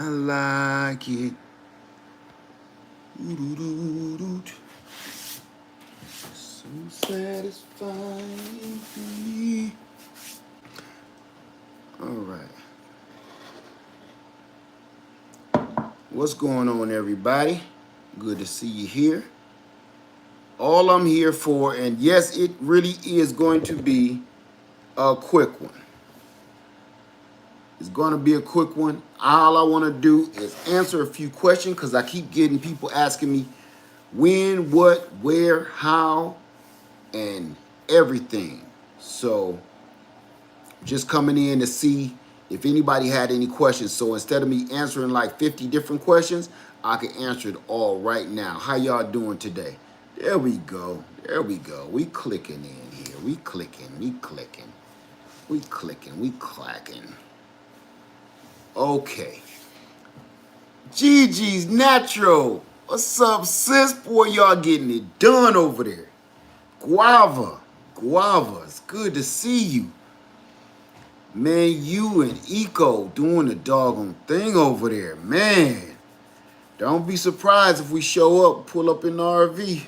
I like it. Doo-doo-doo-doo. So satisfying for me. All right. What's going on, everybody? Good to see you here. All I'm here for, and yes, it really is going to be a quick one. It's going to be a quick one. All I want to do is answer a few questions because I keep getting people asking me when, what, where, how, and everything. So just coming in to see if anybody had any questions. So instead of me answering like 50 different questions, I can answer it all right now. How y'all doing today? There we go. There we go. We clicking in here. We clicking. We clicking. We clicking. We clacking. Okay. Gigi's Natural. What's up, sis? Boy, y'all getting it done over there. Guava. Guava. It's good to see you. Man, you and Eco doing the doggone thing over there. Man, don't be surprised if we show up, pull up in the RV.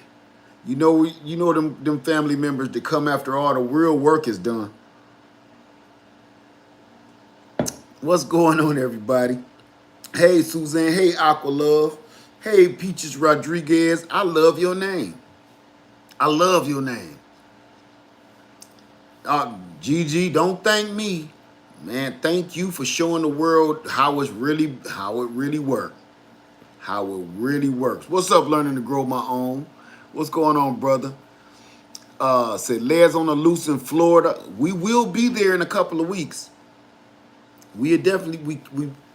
You know them family members that come after all the real work is done. What's going on, everybody? Hey, Suzanne. Hey, Aqua Love. Hey, Peaches Rodriguez. I love your name. I love your name. Gigi, don't thank me. Man, thank you for showing the world how it really works. How it really works. What's up, Learning to Grow My Own? What's going on, brother? Said Le's on the loose in Florida. We will be there in a couple of weeks. We are definitely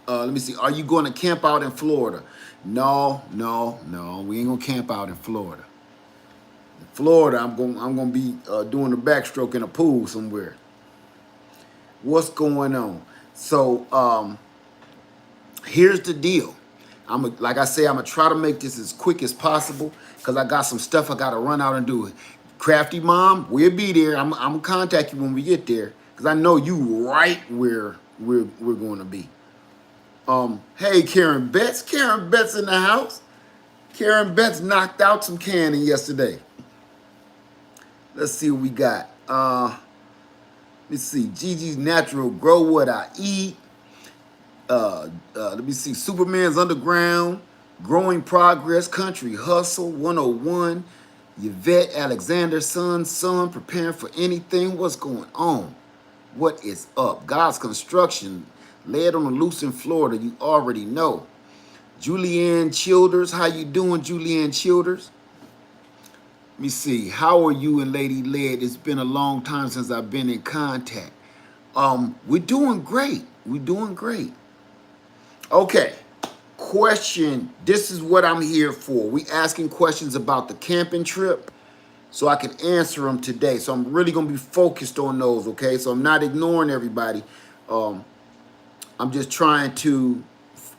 let me see. Are you going to camp out in Florida? No. We ain't gonna camp out in Florida. In Florida, I'm gonna be doing a backstroke in a pool somewhere. What's going on? So here's the deal. Like I say, I'm gonna try to make this as quick as possible because I got some stuff I gotta run out and do it. Crafty Mom, we'll be there. I'm gonna contact you when we get there because I know you right where we're going to be. Hey, Karen Betts. Karen Betts in the house. Karen Betts knocked out some canning yesterday. Let's see what we got. Let's see. Gigi's Natural, Grow What I Eat. Let me see. Superman's Underground, Growing Progress, Country Hustle, 101. Yvette Alexander, son, preparing for anything. What's going on? What is up? God's Construction, led on the loose in Florida. You already know. Julianne Childers, how you doing, Julianne Childers? Let me see. How are you and Lady Led? It's been a long time since I've been in contact. We're doing great. We're doing great. Okay. Question. This is what I'm here for. We asking questions about the camping trip so I can answer them today. So I'm really going to be focused on those, okay? So I'm not ignoring everybody. I'm just trying to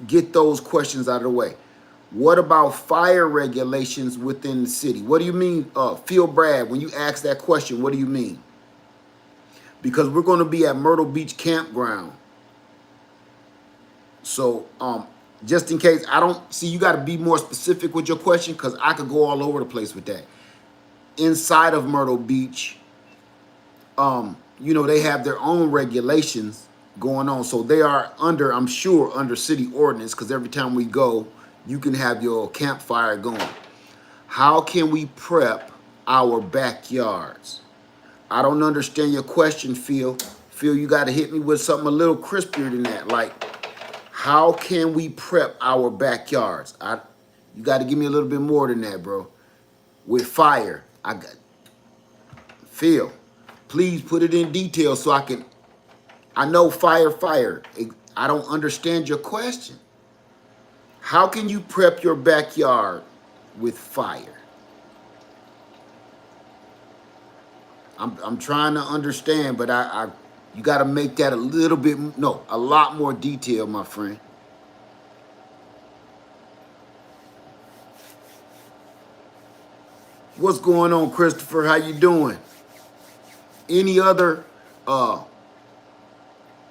get those questions out of the way. What about fire regulations within the city? What do you mean, Phil Brad, when you ask that question, what do you mean? Because we're going to be at Myrtle Beach Campground. So just in case, I don't see, you got to be more specific with your question because I could go all over the place with that. Inside of Myrtle Beach, they have their own regulations going on. So they are I'm sure, under city ordinance because every time we go, you can have your campfire going. How can we prep our backyards? I don't understand your question, Phil. Phil, you got to hit me with something a little crispier than that. Like, how can we prep our backyards? You got to give me a little bit more than that, bro. With fire. Phil, please put it in detail so I know fire. I don't understand your question. How can you prep your backyard with fire? I'm trying to understand, but you got to make that a lot more detail, my friend. What's going on, Christopher? How you doing? Any other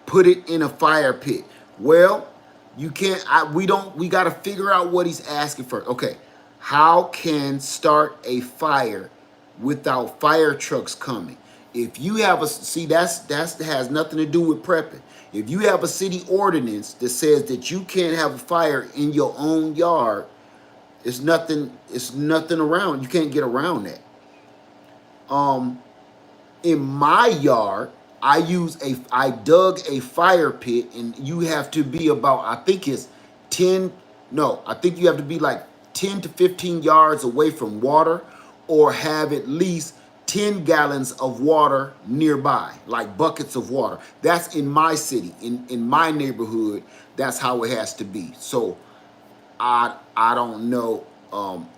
put it in a fire pit? Well, You can't. We don't. We got to figure out what he's asking for. Okay, how can start a fire without fire trucks coming? If you have a see, that has nothing to do with prepping. If you have a city ordinance that says that you can't have a fire in your own yard, it's nothing. It's nothing around. You can't get around that. Um, in my yard, I dug a fire pit, and you have to be about, I think it's 10, no, I think you have to be like 10 to 15 yards away from water, or have at least 10 gallons of water nearby, like buckets of water. That's in my city, in my neighborhood. That's how it has to be. So I don't know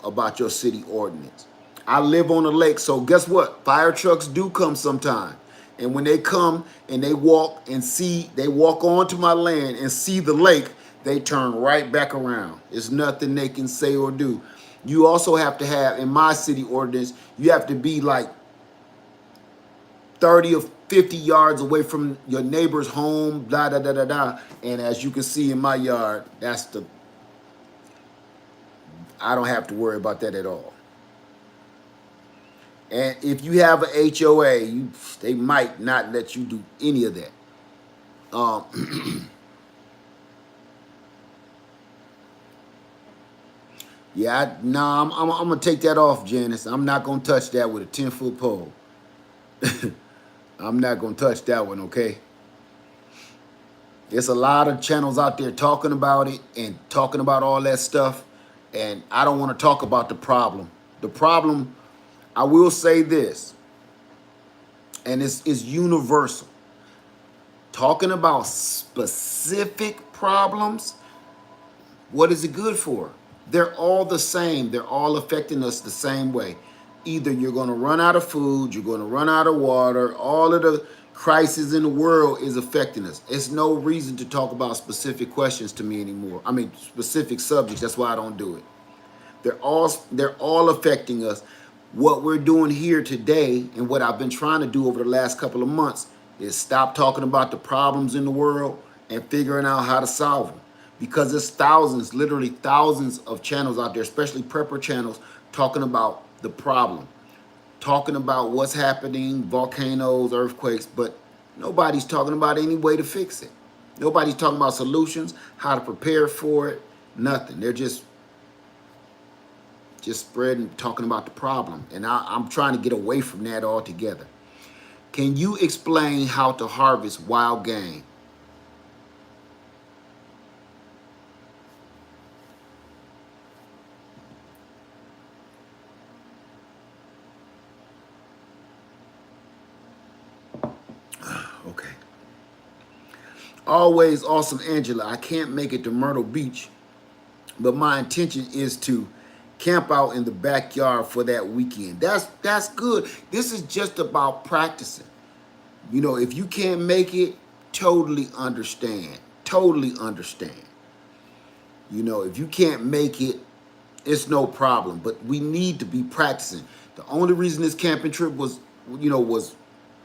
about your city ordinance. I live on a lake, so guess what? Fire trucks do come sometime. And when they come and they walk and see, they walk onto my land and see the lake, they turn right back around. There's nothing they can say or do. You also have to have, in my city ordinance, you have to be like 30 or 50 yards away from your neighbor's home, blah, da, da, da, da. And as you can see in my yard, I don't have to worry about that at all. And if you have an HOA, they might not let you do any of that. Yeah, I'm gonna take that off, Janice. I'm not gonna touch that with a 10-foot pole. I'm not gonna touch that one, okay? There's a lot of channels out there talking about it and talking about all that stuff, and I don't want to talk about the problem. The problem, I will say this, and it's universal. Talking about specific problems, what is it good for? They're all the same. They're all affecting us the same way. Either you're going to run out of food, you're going to run out of water, all of the crisis in the world is affecting us. It's no reason to talk about specific questions to me anymore. I mean, specific subjects. That's why I don't do it. They're all affecting us. What we're doing here today, and what I've been trying to do over the last couple of months, is stop talking about the problems in the world and figuring out how to solve them. Because there's thousands, literally thousands of channels out there, especially prepper channels, talking about the problem, talking about what's happening, volcanoes, earthquakes, but nobody's talking about any way to fix it. Nobody's talking about solutions, how to prepare for it, nothing. They're just spreading, talking about the problem. And I'm trying to get away from that altogether. Can you explain how to harvest wild game? Okay. Always awesome, Angela. I can't make it to Myrtle Beach, but my intention is to camp out in the backyard for that weekend. That's good. This is just about practicing. You know, if you can't make it, totally understand. Totally understand. You know, if you can't make it, it's no problem. But we need to be practicing. The only reason this camping trip was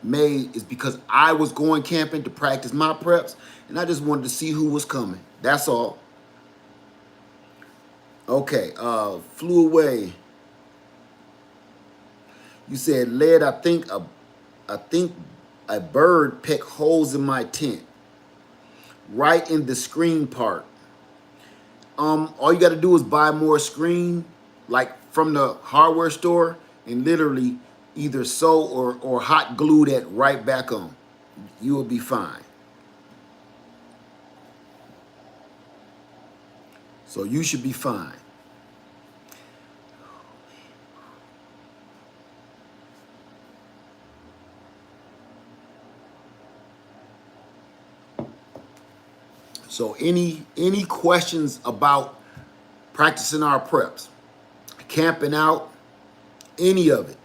made is because I was going camping to practice my preps, and I just wanted to see who was coming. That's all. Okay, flew away. You said, lead, I think a bird pecked holes in my tent. Right in the screen part. All you gotta do is buy more screen, like from the hardware store, and literally either sew or hot glue that right back on. You will be fine. So you should be fine. So any questions about practicing our preps, camping out, any of it,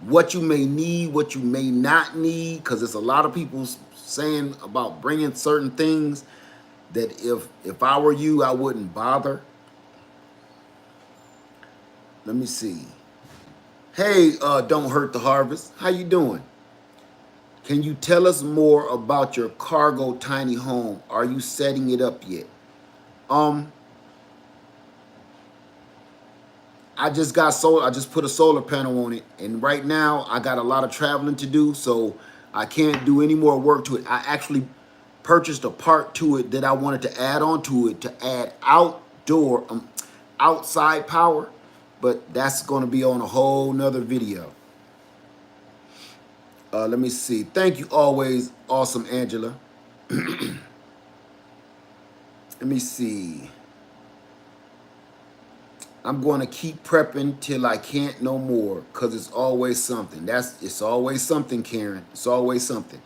what you may need, what you may not need, because there's a lot of people saying about bringing certain things that if I were you, I wouldn't bother. Let me see. Hey, Don't Hurt the Harvest. How you doing? Can you tell us more about your cargo tiny home? Are you setting it up yet? Um, I just got solar. I just put a solar panel on it, and right now I got a lot of traveling to do, so I can't do any more work to it. I actually purchased a part to it that I wanted to add on to it to add outside power, but that's going to be on a whole nother video. Let me see. Thank you always, awesome Angela. Let me see. I'm going to keep prepping till I can't no more, because it's always something. It's always something, Karen. It's always something.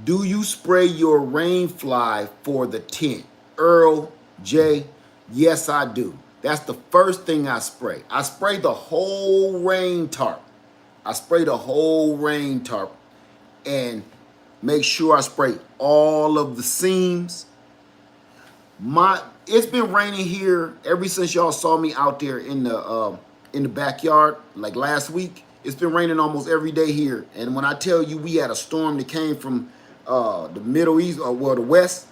Do you spray your rain fly for the tent? Earl J, yes I do. That's the first thing I spray. I spray the whole rain tarp. I spray the whole rain tarp and make sure I spray all of the seams. It's been raining here ever since y'all saw me out there in the backyard like last week. It's been raining almost every day here, and when I tell you we had a storm that came from the Middle East, or well, the West,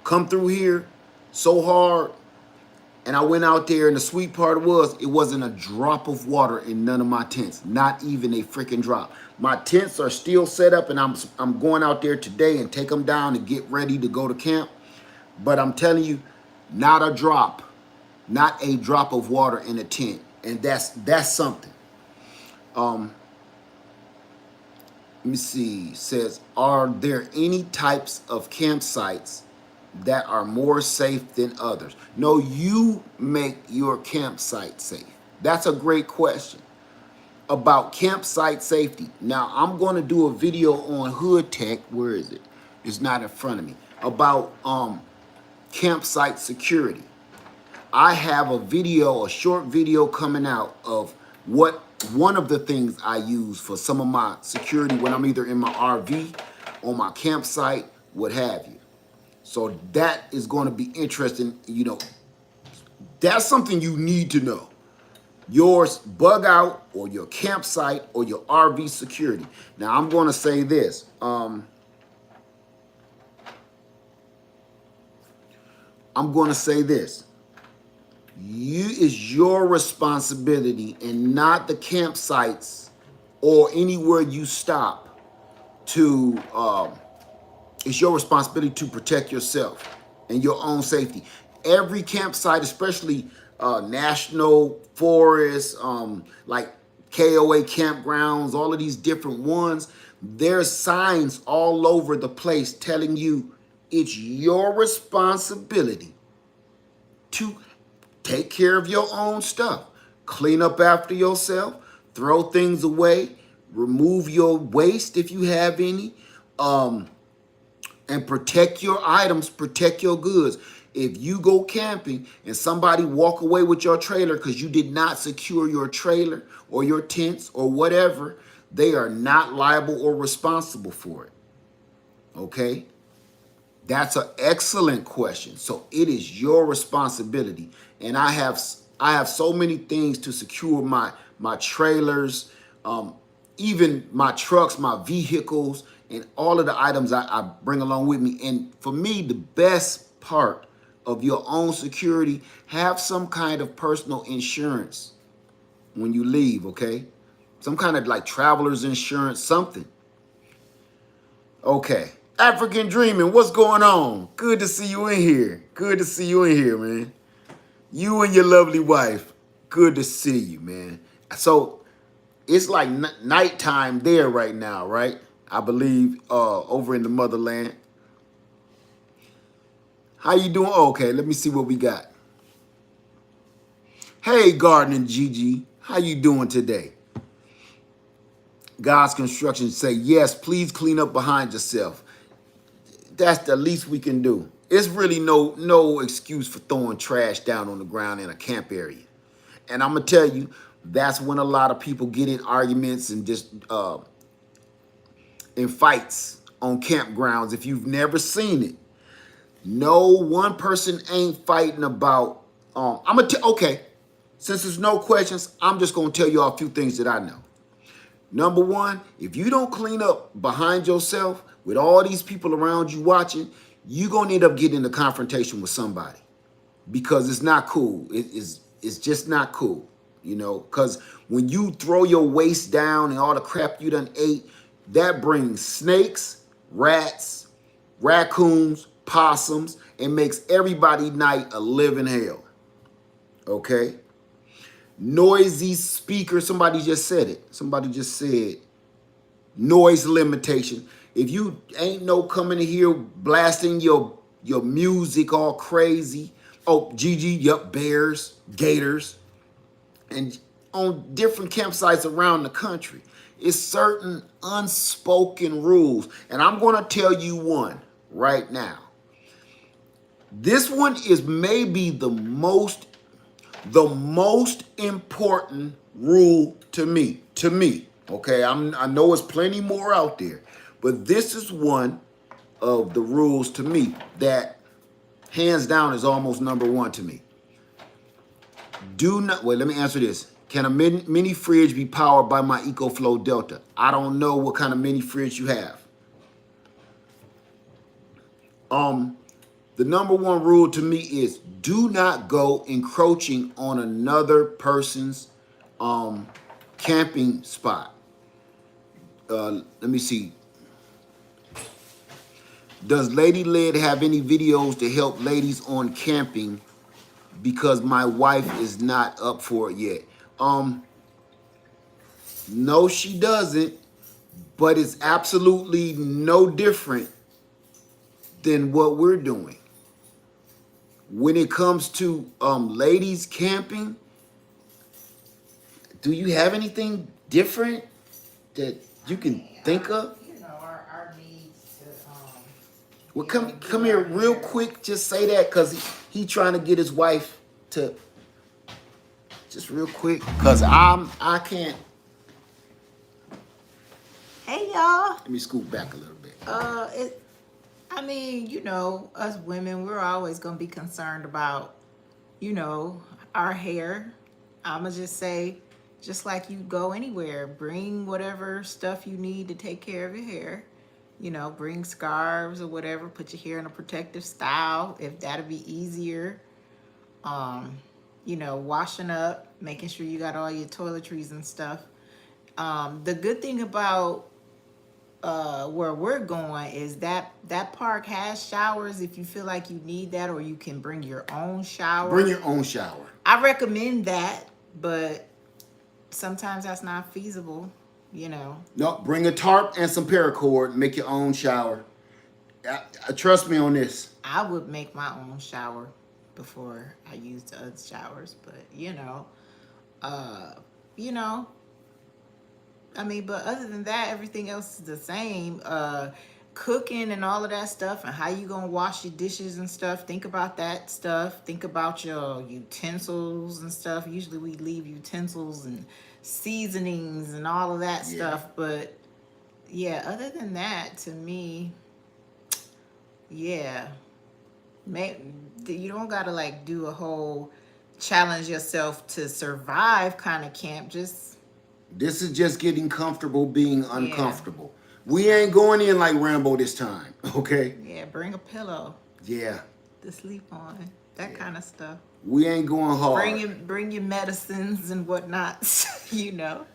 come through here so hard, and I went out there, and the sweet part was it wasn't a drop of water in none of my tents, not even a freaking drop. My tents are still set up, and I'm going out there today and take them down and get ready to go to camp. But I'm telling you, not a drop of water in a tent, and that's something. Let me see. It says, are there any types of campsites that are more safe than others? No, you make your campsite safe. That's a great question about campsite safety. Now, I'm going to do a video on Hood Tech. Where is it? It's not in front of me. About campsite security. I have a short video coming out of one of the things I use for some of my security when I'm either in my RV, on my campsite, what have you. So that is going to be interesting. You know, that's something you need to know. Your bug out or your campsite or your RV security. Now, I'm going to say this. I'm going to say this. It's your responsibility and not the campsites or anywhere you stop to, it's your responsibility to protect yourself and your own safety. Every campsite, especially national forests, like KOA campgrounds, all of these different ones, there's signs all over the place telling you it's your responsibility to take care of your own stuff. Clean up after yourself, throw things away, remove your waste if you have any, and protect your items, protect your goods. If you go camping and somebody walk away with your trailer because you did not secure your trailer or your tents or whatever, they are not liable or responsible for it. Okay? That's an excellent question. So it is your responsibility. And I have so many things to secure my trailers, even my trucks, my vehicles, and all of the items I bring along with me. And for me, the best part of your own security, have some kind of personal insurance when you leave, okay? Some kind of like traveler's insurance, something. Okay. African Dreaming, what's going on? Good to see you in here. Good to see you in here, man. You and your lovely wife. Good to see you, man. So it's like nighttime there right now, right? I believe over in the motherland. How you doing? Oh, okay, let me see what we got. Hey, Gardening Gigi, how you doing today? God's Construction say, yes, please clean up behind yourself. That's the least we can do. It's really no excuse for throwing trash down on the ground in a camp area. And I'm going to tell you, that's when a lot of people get in arguments and just in fights on campgrounds. If you've never seen it, no one person ain't fighting about, okay, since there's no questions, I'm just going to tell you all a few things that I know. Number one, if you don't clean up behind yourself with all these people around you watching, you're gonna end up getting in a confrontation with somebody because it's not cool. It's just not cool, you know, because when you throw your waist down and all the crap you done ate, that brings snakes, rats, raccoons, possums, and makes everybody night a living hell. Okay? Noisy speaker, somebody just said it. Somebody just said noise limitation. If you ain't no coming in here blasting your music all crazy. Oh, Gigi, yep, bears, gators, and on different campsites around the country. It's certain unspoken rules. And I'm going to tell you one right now. This one is maybe the most important rule to me. Okay, I know there's plenty more out there, but this is one of the rules to me that hands down is almost number one to me. Do not, wait, let me answer this. Can a mini fridge be powered by my EcoFlow Delta? I don't know what kind of mini fridge you have. The number one rule to me is do not go encroaching on another person's camping spot. Let me see. Does Lady Led have any videos to help ladies on camping? Because my wife is not up for it yet. No, she doesn't. But it's absolutely no different than what we're doing. When it comes to ladies camping, do you have anything different that you can think of? You know, our needs to Well, come here real quick. Just say that because he trying to get his wife to. Just real quick, because I can't. Hey y'all. Let me scoot back a little bit. I mean, you know, us women, we're always gonna be concerned about, you know, our hair. I'ma just say, just like you go anywhere, bring whatever stuff you need to take care of your hair. You know, bring scarves or whatever, put your hair in a protective style if that'll be easier. You know, washing up, making sure you got all your toiletries and stuff. The good thing about where we're going is that park has showers if you feel like you need that, or you can bring your own shower. Bring your own shower. I recommend that, but sometimes that's not feasible, you know. No, bring a tarp and some paracord and make your own shower. Trust me on this. I would make my own shower before I use the other showers, but you know, I mean, but other than that, everything else is the same. Cooking and all of that stuff, and how you gonna wash your dishes and stuff. Think about that stuff. Think about your utensils and stuff. Usually we leave utensils and seasonings and all of that stuff. But yeah, other than that, to me, yeah, you don't gotta like do a whole challenge yourself to survive kind of camp. This is just getting comfortable being uncomfortable. We ain't going in like Rambo this time, okay? Yeah, bring a pillow. Yeah. To sleep on. That kind of stuff. We ain't going hard. Bring your medicines and whatnot, you know.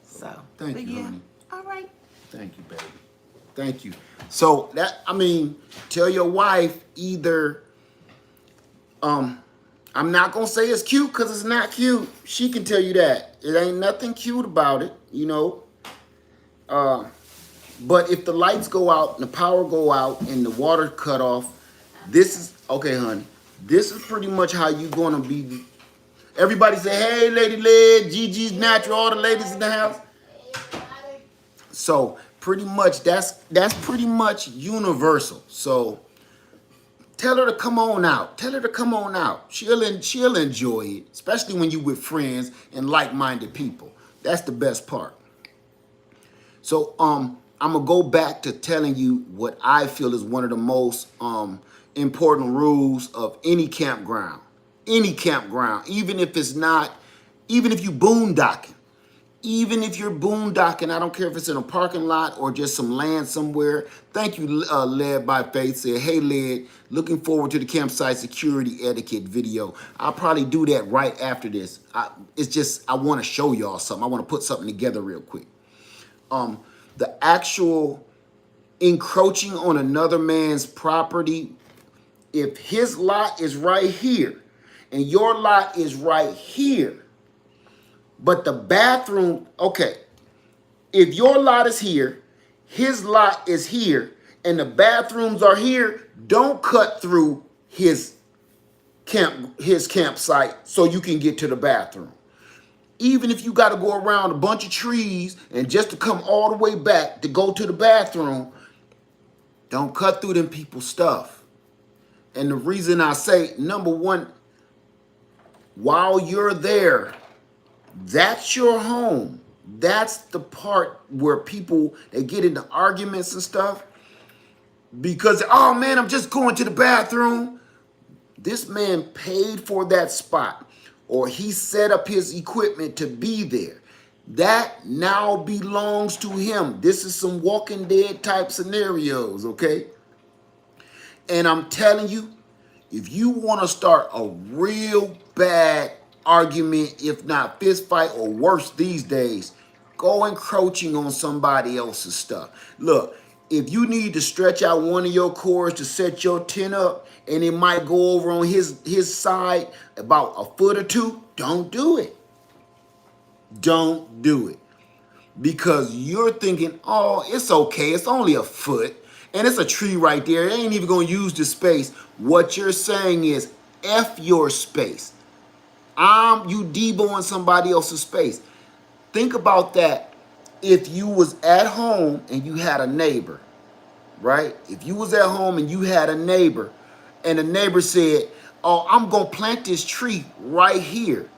So. Thank you, honey. All right. Thank you, baby. Thank you. So tell your wife either. I'm not gonna say it's cute because it's not cute. She can tell you that. It ain't nothing cute about it, you know. But if the lights go out and the power go out and the water cut off, this is okay, honey. This is pretty much how you gonna be. Everybody say, "Hey, Lady Led, Gigi's natural." All the ladies in the house. So pretty much that's pretty much universal. So. Tell her to come on out. Tell her to come on out. She'll enjoy it, especially when you with friends and like-minded people. That's the best part. So I'm gonna go back to telling you what I feel is one of the most important rules of any campground. Any campground, even if you boondocking, Even if you're boondocking, I don't care if it's in a parking lot or just some land somewhere. Thank you, Led by Faith. Said, hey, Led, looking forward to the campsite security etiquette video. I'll probably do that right after this. It's just, I want to show y'all something. I want to put something together real quick. The actual encroaching on another man's property, if his lot is right here and your lot is right here, but the bathroom, okay, if your lot is here, his lot is here, and the bathrooms are here, don't cut through his campsite so you can get to the bathroom. Even if you got to go around a bunch of trees and just to come all the way back to go to the bathroom, don't cut through them people's stuff. And the reason I say, number one, while you're there, that's your home. That's the part where people, they get into arguments and stuff because, oh man, I'm just going to the bathroom. This man paid for that spot, or he set up his equipment to be there. That now belongs to him. This is some Walking Dead type scenarios, okay? And I'm telling you, if you want to start a real bad argument, if not fist fight or worse these days, go encroaching on somebody else's stuff. Look, if you need to stretch out one of your cords to set your tent up and it might go over on his side about a foot or two, don't do it. Don't do it. Because you're thinking, oh, it's okay. It's only a foot. And it's a tree right there. It ain't even going to use the space. What you're saying is, F your space. You deboing somebody else's space. Think about that if you was at home and you had a neighbor, right? If you was at home and you had a neighbor and the neighbor said, oh, I'm going to plant this tree right here.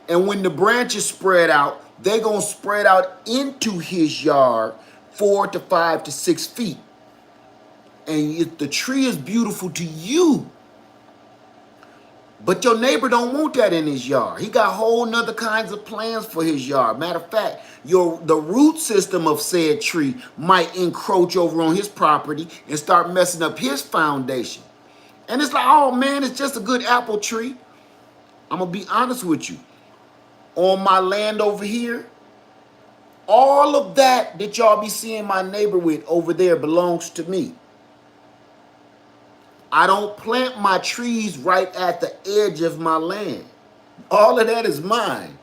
And when the branches spread out, they're going to spread out into his yard 4 to 5 to 6 feet. And if the tree is beautiful to you, but your neighbor don't want that in his yard. He got whole nother kinds of plans for his yard. Matter of fact, the root system of said tree might encroach over on his property and start messing up his foundation. And it's like, oh man, it's just a good apple tree. I'm going to be honest with you. On my land over here, all of that y'all be seeing my neighbor with over there belongs to me. I don't plant my trees right at the edge of my land. All of that is mine.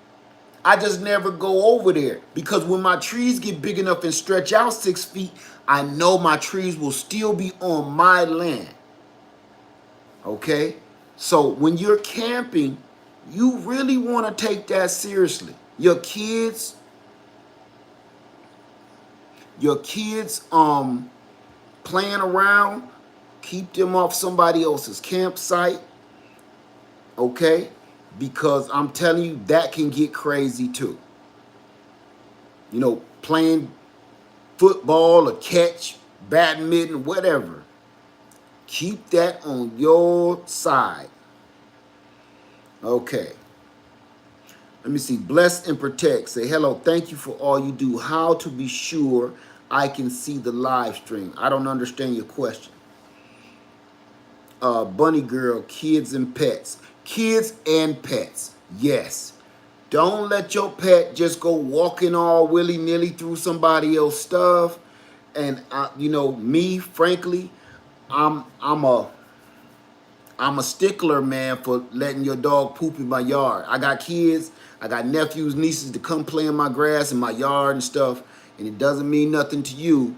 I just never go over there because when my trees get big enough and stretch out 6 feet, I know my trees will still be on my land. Okay? So when you're camping, you really want to take that seriously. Your kids playing around, keep them off somebody else's campsite, okay? Because I'm telling you, that can get crazy too. You know, playing football or catch, badminton, whatever. Keep that on your side. Okay. Let me see. Bless and protect. Say, hello, thank you for all you do. How to be sure I can see the live stream? I don't understand your question. Bunny girl, kids and pets. Kids and pets, yes. Don't let your pet just go walking all willy-nilly through somebody else's stuff. And you know, me, frankly, I'm a stickler, man, for letting your dog poop in my yard. I got kids, I got nephews, nieces to come play in my grass in my yard and stuff, and it doesn't mean nothing to you.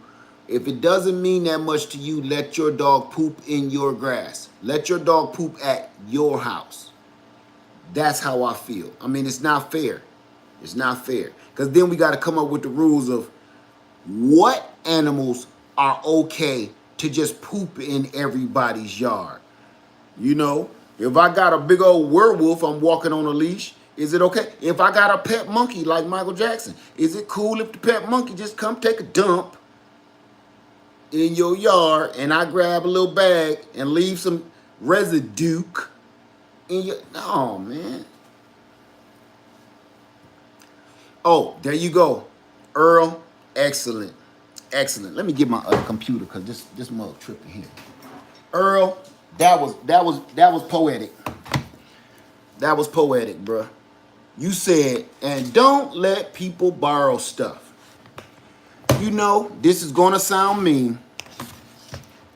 If it doesn't mean that much to you, let your dog poop in your grass. Let your dog poop at your house. That's how I feel. I mean, it's not fair. It's not fair. Because then we got to come up with the rules of what animals are okay to just poop in everybody's yard. You know, if I got a big old werewolf I'm walking on a leash, is it okay? If I got a pet monkey like Michael Jackson, is it cool if the pet monkey just come take a dump in your yard and I grab a little bag and leave some residue in your... No, man. Oh, there you go. Earl, excellent. Excellent. Let me get my other computer because this mother tripping here. Earl, that was poetic. That was poetic, bruh. You said, and don't let people borrow stuff. You know, this is gonna sound mean.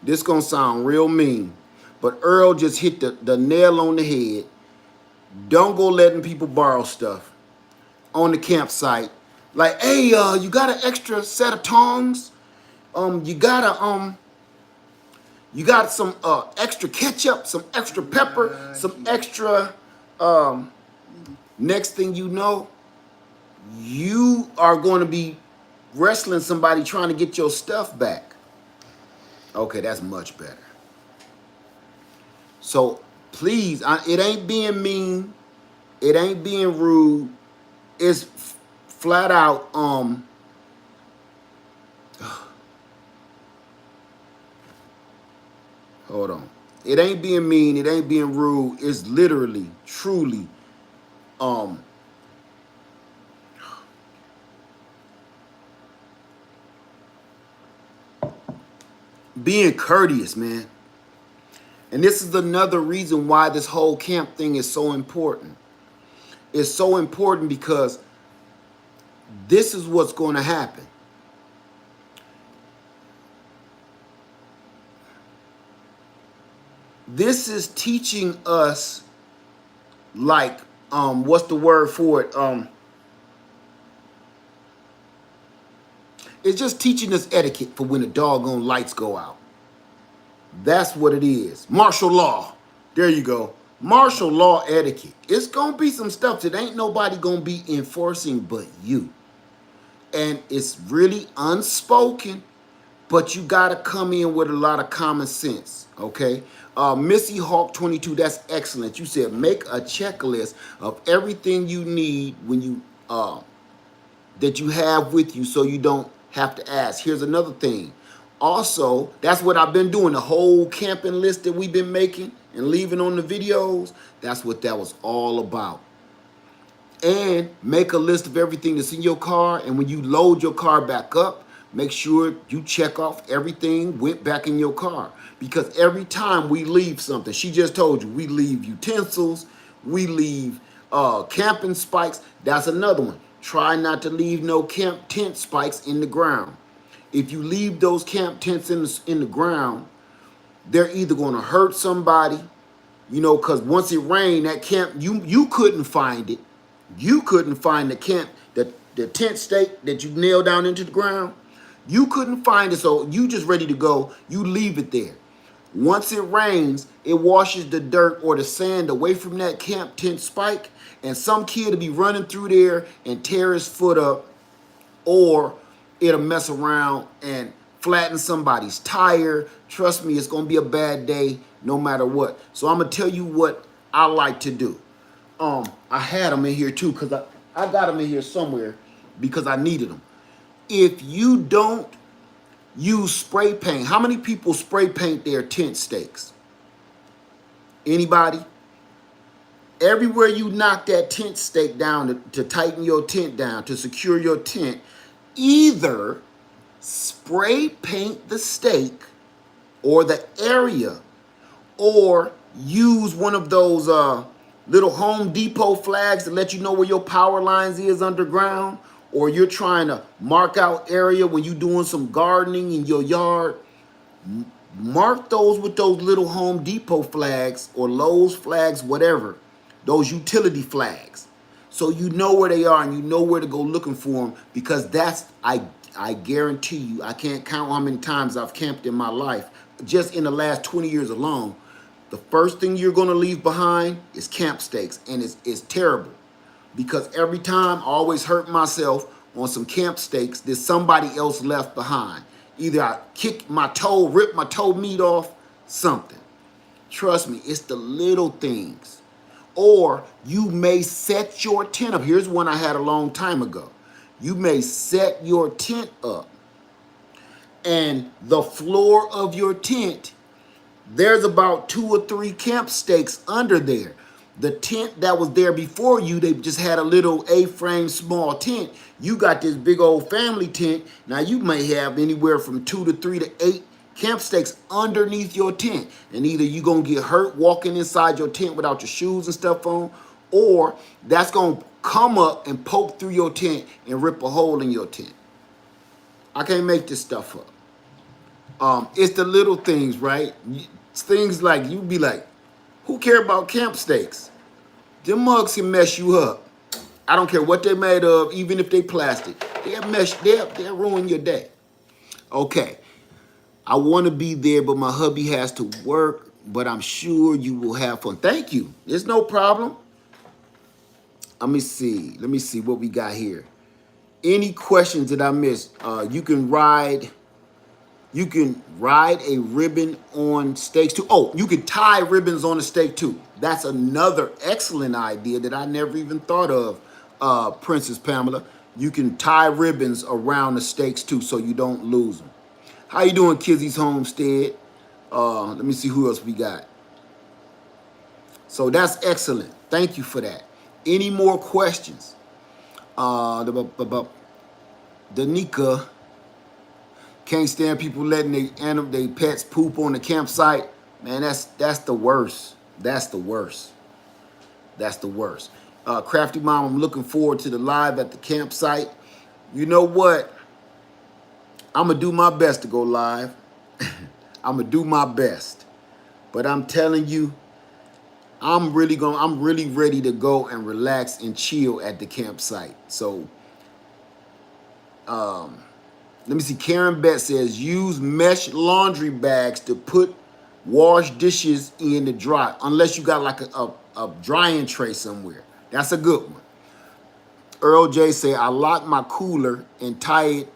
This gonna sound real mean. But Earl just hit the nail on the head. Don't go letting people borrow stuff on the campsite. Like, hey, you got an extra set of tongs? You got some extra ketchup, some extra pepper, some extra. Next thing you know, you are going to be wrestling somebody trying to get your stuff back. Okay, that's much better. So please, it ain't being mean, it ain't being rude. It's flat out. Hold on. It ain't being mean. It ain't being rude. It's literally, truly, um, being courteous, man. And this is another reason why this whole camp thing is so important. It's so important because this is what's going to happen. This is teaching us, like, what's the word for it? It's just teaching us etiquette for when the doggone lights go out. That's what it is. Martial law. There you go. Martial law etiquette. It's going to be some stuff that ain't nobody going to be enforcing but you. And it's really unspoken, but you got to come in with a lot of common sense, okay? Missy Hawk 22, that's excellent. You said make a checklist of everything you need when you that you have with you so you don't have to ask. Here's another thing. Also, that's what I've been doing. The whole camping list that we've been making and leaving on the videos, that's what that was all about. And make a list of everything that's in your car. And when you load your car back up, make sure you check off everything went back in your car. Because every time we leave something, she just told you, we leave utensils, we leave camping spikes. That's another one. Try not to leave no camp tent spikes in the ground. If you leave those camp tents in the ground, they're either going to hurt somebody, you know, because once it rained, that camp, you couldn't find it. You couldn't find the camp, the tent stake that you nailed down into the ground. You couldn't find it, so you just ready to go. You leave it there. Once it rains, it washes the dirt or the sand away from that camp tent spike, and some kid will be running through there and tear his foot up, or it'll mess around and flatten somebody's tire. Trust me, it's going to be a bad day no matter what. So I'm going to tell you what I like to do. I had them in here too because I got them in here somewhere because I needed them. If you don't use spray paint, how many people spray paint their tent stakes? Anybody? Everywhere you knock that tent stake down to tighten your tent down, to secure your tent, either spray paint the stake or the area, or use one of those little Home Depot flags to let you know where your power lines is underground, or you're trying to mark out area when you're doing some gardening in your yard. Mark those with those little Home Depot flags or Lowe's flags, whatever, those utility flags, so you know where they are and you know where to go looking for them, because that's, I guarantee you, I can't count how many times I've camped in my life. Just in the last 20 years alone, the first thing you're going to leave behind is camp stakes, and it's terrible because every time I always hurt myself on some camp stakes that somebody else left behind. Either I kick my toe, rip my toe meat off, something. Trust me, it's the little things. Or you may set your tent up. Here's one I had a long time ago. You may set your tent up, and the floor of your tent, there's about 2 or 3 camp stakes under there. The tent that was there before you, they just had a little A-frame small tent. You got this big old family tent. Now you may have anywhere from 2 to 3 to 8 camp stakes underneath your tent. And either you gonna get hurt walking inside your tent without your shoes and stuff on, or that's gonna come up and poke through your tent and rip a hole in your tent. I can't make this stuff up. It's the little things, right? Things like you be like, who care about camp stakes? Them mugs can mess you up. I don't care what they're made of, even if they plastic. They'll ruin your day. Okay, I want to be there, but my hubby has to work, but I'm sure you will have fun. Thank you. There's no problem. Let me see what we got here. Any questions that I missed? You can ride a ribbon on stakes too. Oh, you can tie ribbons on a stake too. That's another excellent idea that I never even thought of, Princess Pamela. You can tie ribbons around the stakes too so you don't lose them. How you doing, Kizzy's Homestead? Let me see who else we got. So that's excellent. Thank you for that. Any more questions? Danica, can't stand people letting they pets poop on the campsite. Man, that's the worst. That's the worst. That's the worst. Crafty Mom, I'm looking forward to the live at the campsite. You know what? I'm gonna do my best to go live. I'm gonna do my best. But I'm telling you, I'm really ready to go and relax and chill at the campsite. So let me see. Karen Bett says, use mesh laundry bags to put wash dishes in to dry, unless you got like a drying tray somewhere. That's a good one. Earl J say, I lock my cooler and tie it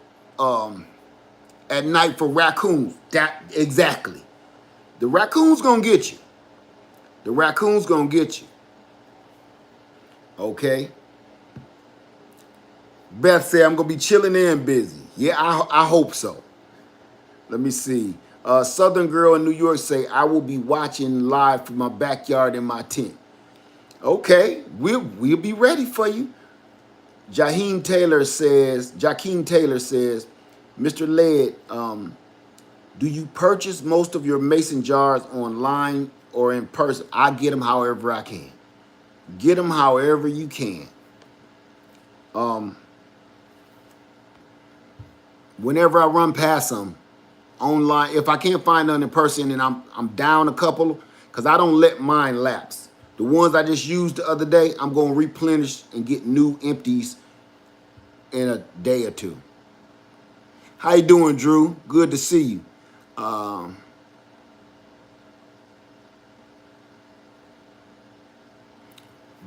at night for raccoons. That exactly. The raccoon's gonna get you. The raccoon's gonna get you. Okay. Beth said, I'm gonna be chilling and busy. Yeah, I hope so. Let me see. Southern Girl in New York say, I will be watching live from my backyard in my tent. Okay, we'll be ready for you. Jakeem Taylor says, Mr. Led, do you purchase most of your mason jars online or in person? I get them however I can. Get them however you can. Whenever I run past them online, if I can't find none in person and I'm down a couple, because I don't let mine lapse. The ones I just used the other day, I'm going to replenish and get new empties in a day or two. How you doing, Drew? Good to see you.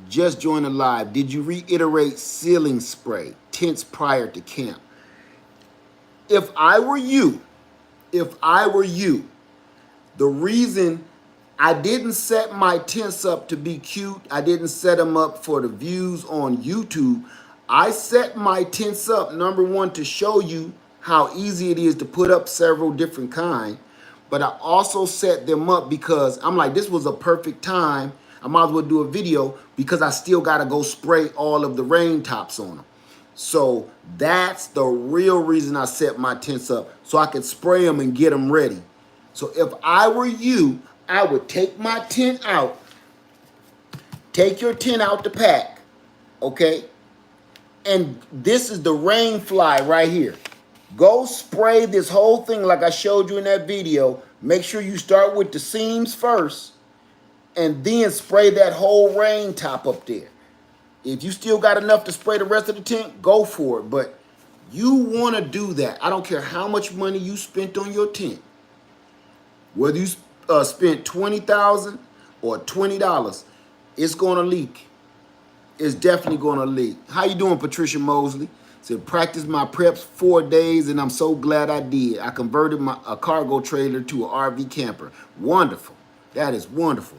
Just joined the live. Did you reiterate ceiling spray tents prior to camp? If I were you, the reason I didn't set my tents up to be cute, I didn't set them up for the views on YouTube. I set my tents up, number one, to show you how easy it is to put up several different kinds. But I also set them up because I'm like, this was a perfect time. I might as well do a video because I still got to go spray all of the rain tops on them. So that's the real reason I set my tents up, so I could spray them and get them ready. So if I were you, I would take my tent out. Take your tent out to pack, okay? And this is the rain fly right here. Go spray this whole thing like I showed you in that video. Make sure you start with the seams first and then spray that whole rain top up there. If you still got enough to spray the rest of the tent, go for it. But you want to do that. I don't care how much money you spent on your tent. Whether you spent $20,000 or $20, it's going to leak. It's definitely going to leak. How you doing, Patricia Mosley? Said, practice my preps 4 days, and I'm so glad I did. I converted a cargo trailer to an RV camper. Wonderful. That is wonderful.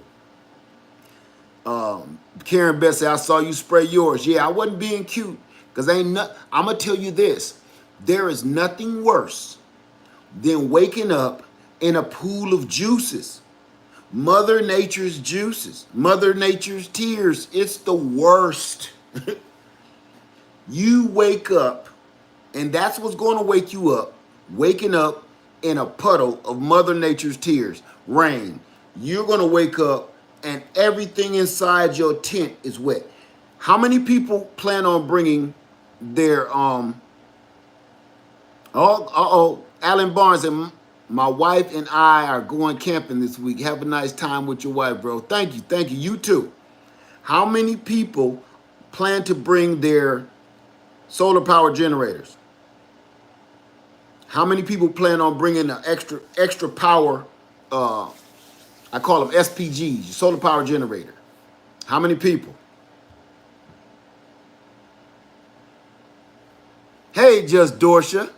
Karen Beth said, I saw you spray yours. Yeah, I wasn't being cute. Because I'm going to tell you this. There is nothing worse than waking up in a pool of juices. Mother Nature's juices, Mother Nature's tears. It's the worst. You wake up, and that's what's going to wake you up. Waking up in a puddle of Mother Nature's tears, rain. You're going to wake up, and everything inside your tent is wet. How many people plan on bringing their Alan Barnes and my wife and I are going camping this week. Have a nice time with your wife, bro. Thank you. Thank you. You too. How many people plan to bring their solar power generators? How many people plan on bringing an extra power, I call them SPGs, solar power generator? How many people? Hey, Just Dorsha.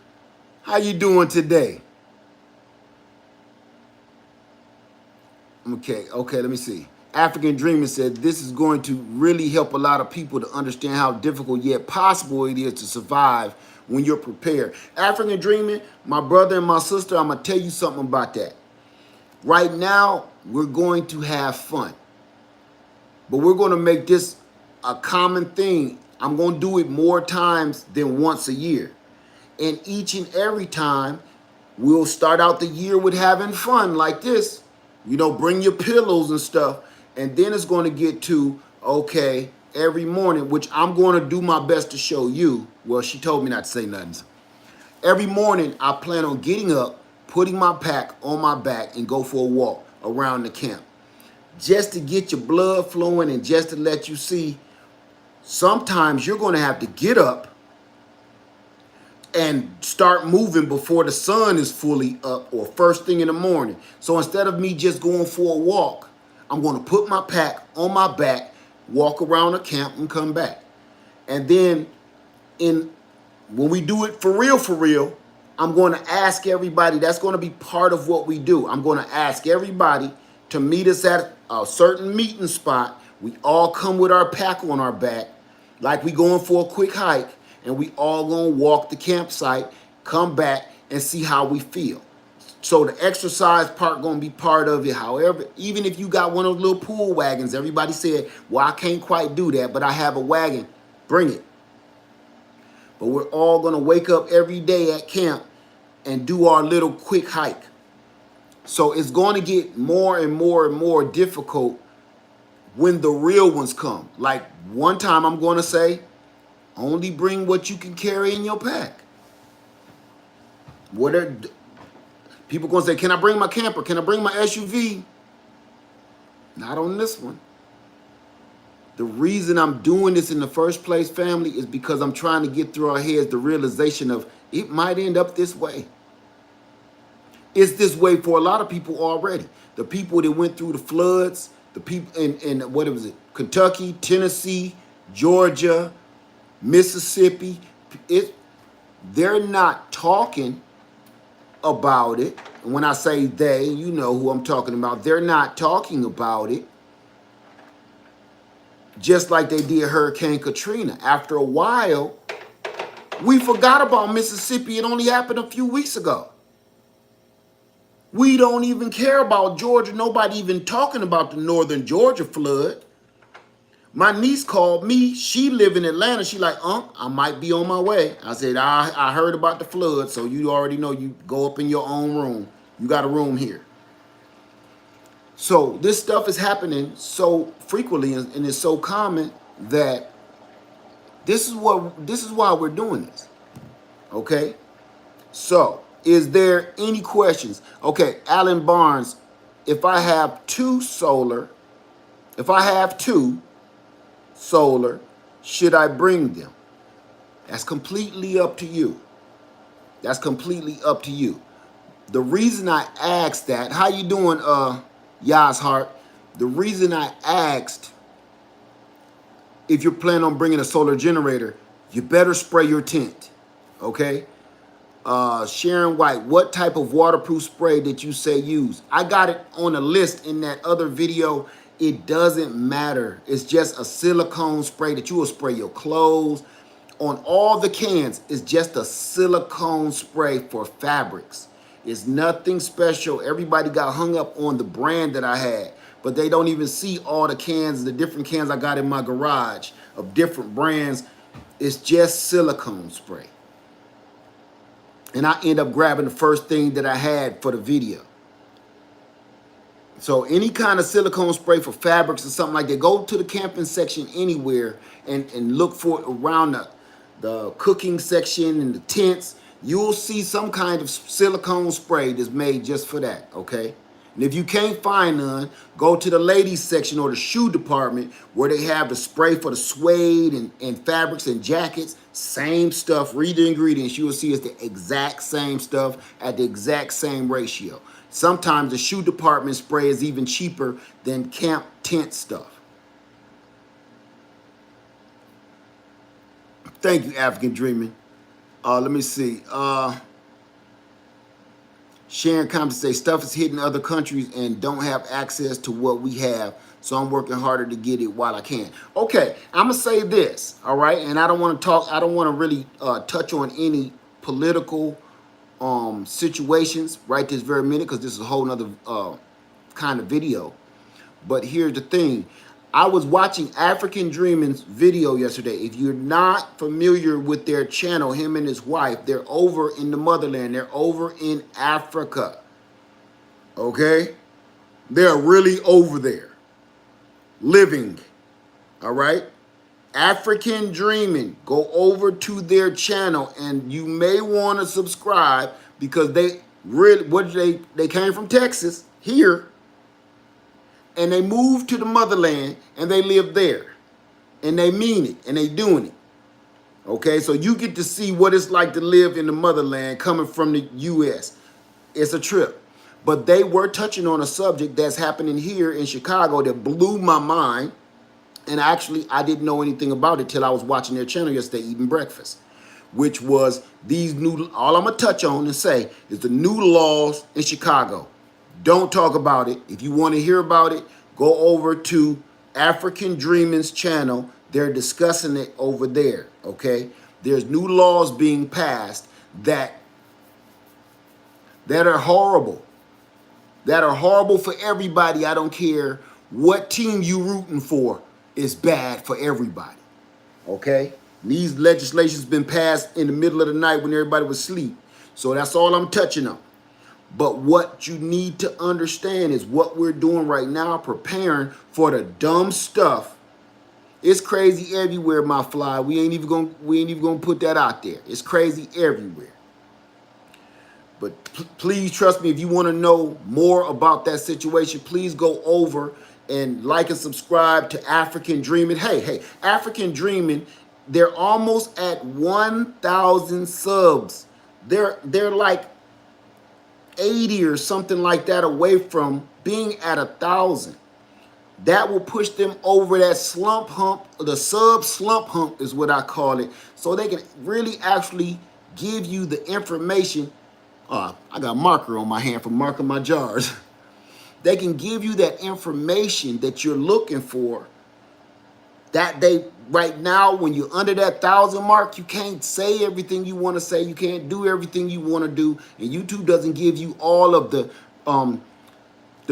How you doing today? Okay, let me see. African Dreamer said this is going to really help a lot of people to understand how difficult yet possible it is to survive when you're prepared. African Dreamer, my brother and my sister, I'm going to tell you something about that. Right now, we're going to have fun. But we're going to make this a common thing. I'm going to do it more times than once a year. And each and every time, we'll start out the year with having fun like this. You know, bring your pillows and stuff. And then it's going to get to, okay, every morning, which I'm going to do my best to show you. Well, she told me not to say nothing. Every morning, I plan on getting up, putting my pack on my back, and go for a walk around the camp. Just to get your blood flowing and just to let you see, sometimes you're going to have to get up and start moving before the sun is fully up or first thing in the morning. So instead of me just going for a walk, I'm going to put my pack on my back, walk around the camp and come back. And then when we do it for real, I'm going to ask everybody, that's going to be part of what we do. I'm going to ask everybody to meet us at a certain meeting spot. We all come with our pack on our back, like we going for a quick hike. And we all gonna walk the campsite, come back, and see how we feel. So the exercise part gonna be part of it. However, even if you got one of those little pool wagons, everybody said, well, I can't quite do that, but I have a wagon, bring it. But we're all gonna wake up every day at camp and do our little quick hike. So it's gonna get more and more and more difficult when the real ones come. Like one time I'm gonna say, only bring what you can carry in your pack. People gonna say, can I bring my camper? Can I bring my SUV? Not on this one. The reason I'm doing this in the first place, family, is because I'm trying to get through our heads the realization of it might end up this way. It's this way for a lot of people already. The people that went through the floods, the people in what was it? Kentucky, Tennessee, Georgia, Mississippi, they're not talking about it. And when I say they, you know who I'm talking about. They're not talking about it just like they did Hurricane Katrina. After a while, we forgot about Mississippi. It only happened a few weeks ago. We don't even care about Georgia. Nobody even talking about the northern Georgia flood. My niece called me. She live in Atlanta. She like, I might be on my way. I said, I heard about the flood, so you already know you go up in your own room. You got a room here. So this stuff is happening so frequently and it's so common that this is why we're doing this. Okay? So, is there any questions? Okay, Alan Barnes, if I have two solar, should I bring them? That's completely up to you. That's completely up to you. The reason I asked that, how you doing, Yas Heart? The reason I asked if you're planning on bringing a solar generator, you better spray your tent, okay? Sharon White, what type of waterproof spray did you say use? I got it on a list in that other video. It doesn't matter. It's just a silicone spray that you will spray your clothes. On all the cans, it's just a silicone spray for fabrics. It's nothing special. Everybody got hung up on the brand that I had, but they don't even see all the cans, the different cans I got in my garage of different brands. It's just silicone spray. And I end up grabbing the first thing that I had for the video. So any kind of silicone spray for fabrics or something like that, go to the camping section anywhere and look for it around the cooking section and the tents. You'll see some kind of silicone spray that's made just for that, okay? And if you can't find none, go to the ladies section or the shoe department where they have the spray for the suede and fabrics and jackets. Same stuff. Read the ingredients. You will see it's the exact same stuff at the exact same ratio. Sometimes the shoe department spray is even cheaper than camp tent stuff. Thank you, African Dreaming. Let me see. Sharon comments say stuff is hitting other countries and don't have access to what we have. So I'm working harder to get it while I can. Okay, I'm gonna say this, all right? And I don't want to talk, I don't want to really touch on any political situations right this very minute, because this is a whole nother kind of video. But here's the thing. I was watching African Dreaming's video yesterday. If you're not familiar with their channel, him and his wife, they're over in the motherland. They're over in Africa. Okay? They're really over there. Living. All right? African Dreaming. Go over to their channel and you may want to subscribe because they really, they came from Texas here. And they moved to the motherland and they live there. And they mean it and they doing it. Okay, so you get to see what it's like to live in the motherland coming from the U.S. It's a trip. But they were touching on a subject that's happening here in Chicago that blew my mind. And actually, I didn't know anything about it till I was watching their channel yesterday, eating breakfast. Which was these new, all I'm going to touch on and say is the new laws in Chicago. Don't talk about it. If you want to hear about it, go over to African Dreaming's channel. They're discussing it over there, okay? There's new laws being passed that are horrible. That are horrible for everybody. I don't care what team you rooting for. It's bad for everybody, okay? These legislations been passed in the middle of the night when everybody was asleep. So that's all I'm touching on. But what you need to understand is what we're doing right now, preparing for the dumb stuff. It's crazy everywhere, my fly. We ain't even gonna put that out there. It's crazy everywhere. But please trust me, if you want to know more about that situation, please go over and like and subscribe to African Dreaming. Hey, African Dreaming, they're almost at 1,000 subs. They're like 80 or something like that away from being at 1,000. That will push them over that slump hump. The sub slump hump is what I call it. So they can really actually give you the information. I got marker on my hand for marking my jars. They can give you that information that you're looking for. That they, right now, when you're under that 1,000 mark, you can't say everything you want to say. You can't do everything you want to do. And YouTube doesn't give you all of the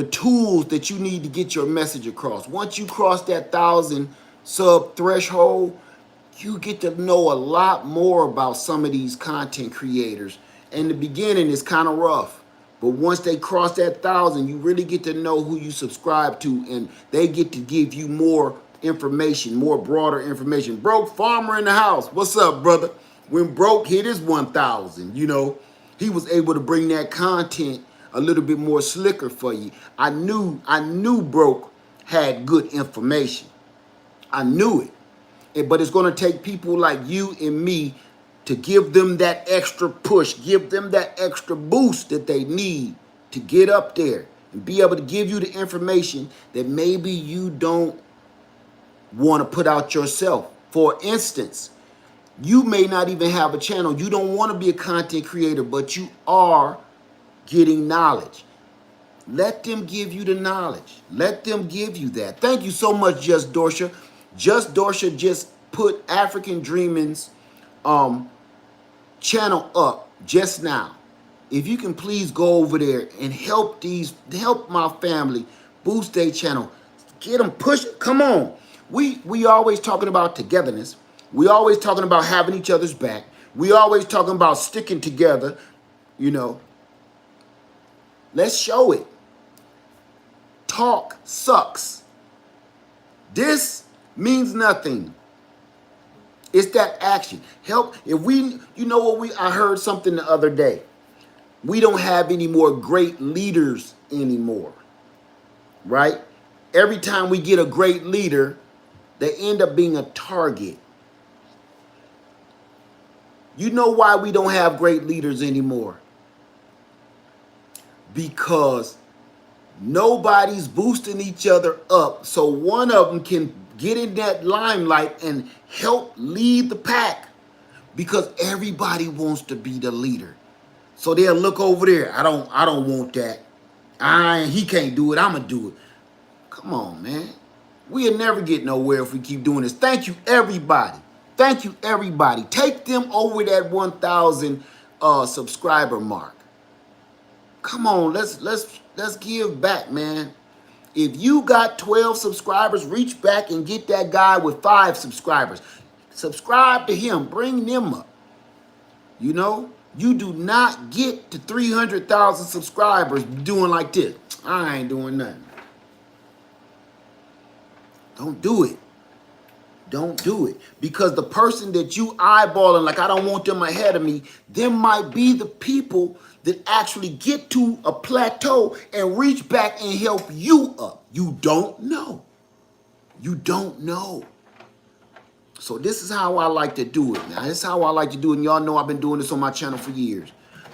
tools that you need to get your message across. Once you cross that 1,000 sub threshold, you get to know a lot more about some of these content creators. In the beginning, it's kind of rough. But once they cross that 1,000, you really get to know who you subscribe to. And they get to give you more information, more broader information. Broke Farmer in the house. What's up, brother? When Broke hit his 1,000, you know, he was able to bring that content a little bit more slicker for you. I knew Broke had good information. I knew it. But it's going to take people like you and me to give them that extra push, give them that extra boost that they need to get up there and be able to give you the information that maybe you don't want to put out yourself. For instance, you may not even have a channel. You don't want to be a content creator, but you are getting knowledge. Let them give you the knowledge. Let them give you that. Thank you so much, Just Dorsha. Just Dorsha just put African Dreaming's channel up just now. if you can please go over there and help my family boost their channel, get them push. Come on, we always talking about togetherness. We always talking about having each other's back. We always talking about sticking together. You know, let's show it. Talk sucks. This means nothing. It's that action. Help. If we, you know what, I heard something the other day. We don't have any more great leaders anymore, right? Every time we get a great leader, they end up being a target. You know why we don't have great leaders anymore? Because nobody's boosting each other up so one of them can get in that limelight and help lead the pack, because everybody wants to be the leader. So they'll look over there. I don't want that. He can't do it. I'm gonna do it. Come on, man. We'll never get nowhere if we keep doing this. Thank you, everybody. Thank you, everybody. Take them over that 1,000 subscriber mark. Come on, let's give back, man. If you got 12 subscribers, reach back and get that guy with 5 subscribers. Subscribe to him. Bring them up. You know, you do not get to 300,000 subscribers doing like this. I ain't doing nothing. Don't do it. Don't do it. Because the person that you eyeballing, like I don't want them ahead of me, them might be the people that actually get to a plateau and reach back and help you up. You don't know. You don't know. So this is how I like to do it. Now, this is how I like to do it. And y'all know I've been doing this on my channel for years.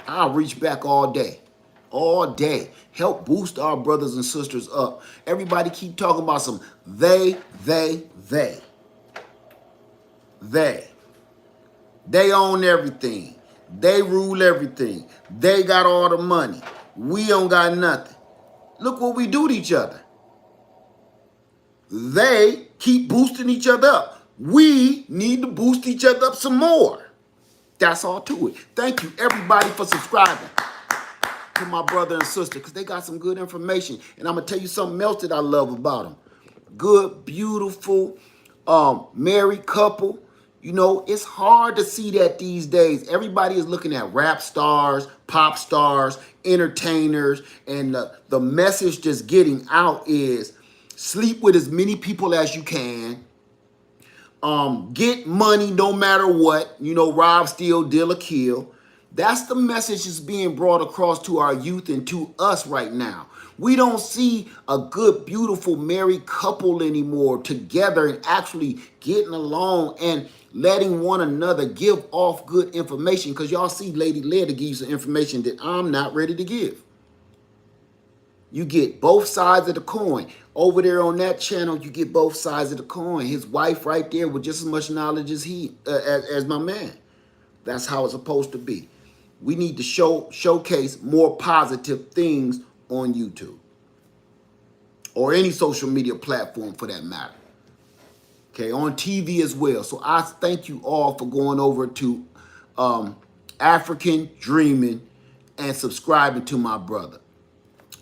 I'll reach back all day. All day. Help boost our brothers and sisters up. Everybody keep talking about some they. They own everything. They rule everything. They got all the money. We don't got nothing. Look what we do to each other. They keep boosting each other up. We need to boost each other up some more. That's all to it. Thank you, everybody, for subscribing to my brother and sister, because they got some good information. And I'm going to tell you something else that I love about them. Good, beautiful, married couple. You know, it's hard to see that these days. Everybody is looking at rap stars, pop stars, entertainers, and the message just getting out is sleep with as many people as you can. Get money no matter what. You know, rob, steal, deal, or kill. That's the message that's being brought across to our youth and to us right now. We don't see a good, beautiful married couple anymore together and actually getting along and letting one another give off good information, because y'all see Lady Leah to give you some information that I'm not ready to give. You get both sides of the coin. Over there on that channel, you get both sides of the coin. His wife right there with just as much knowledge as as my man. That's how it's supposed to be. We need to showcase more positive things on YouTube or any social media platform for that matter. Okay, on TV as well. So I thank you all for going over to African Dreaming and subscribing to my brother.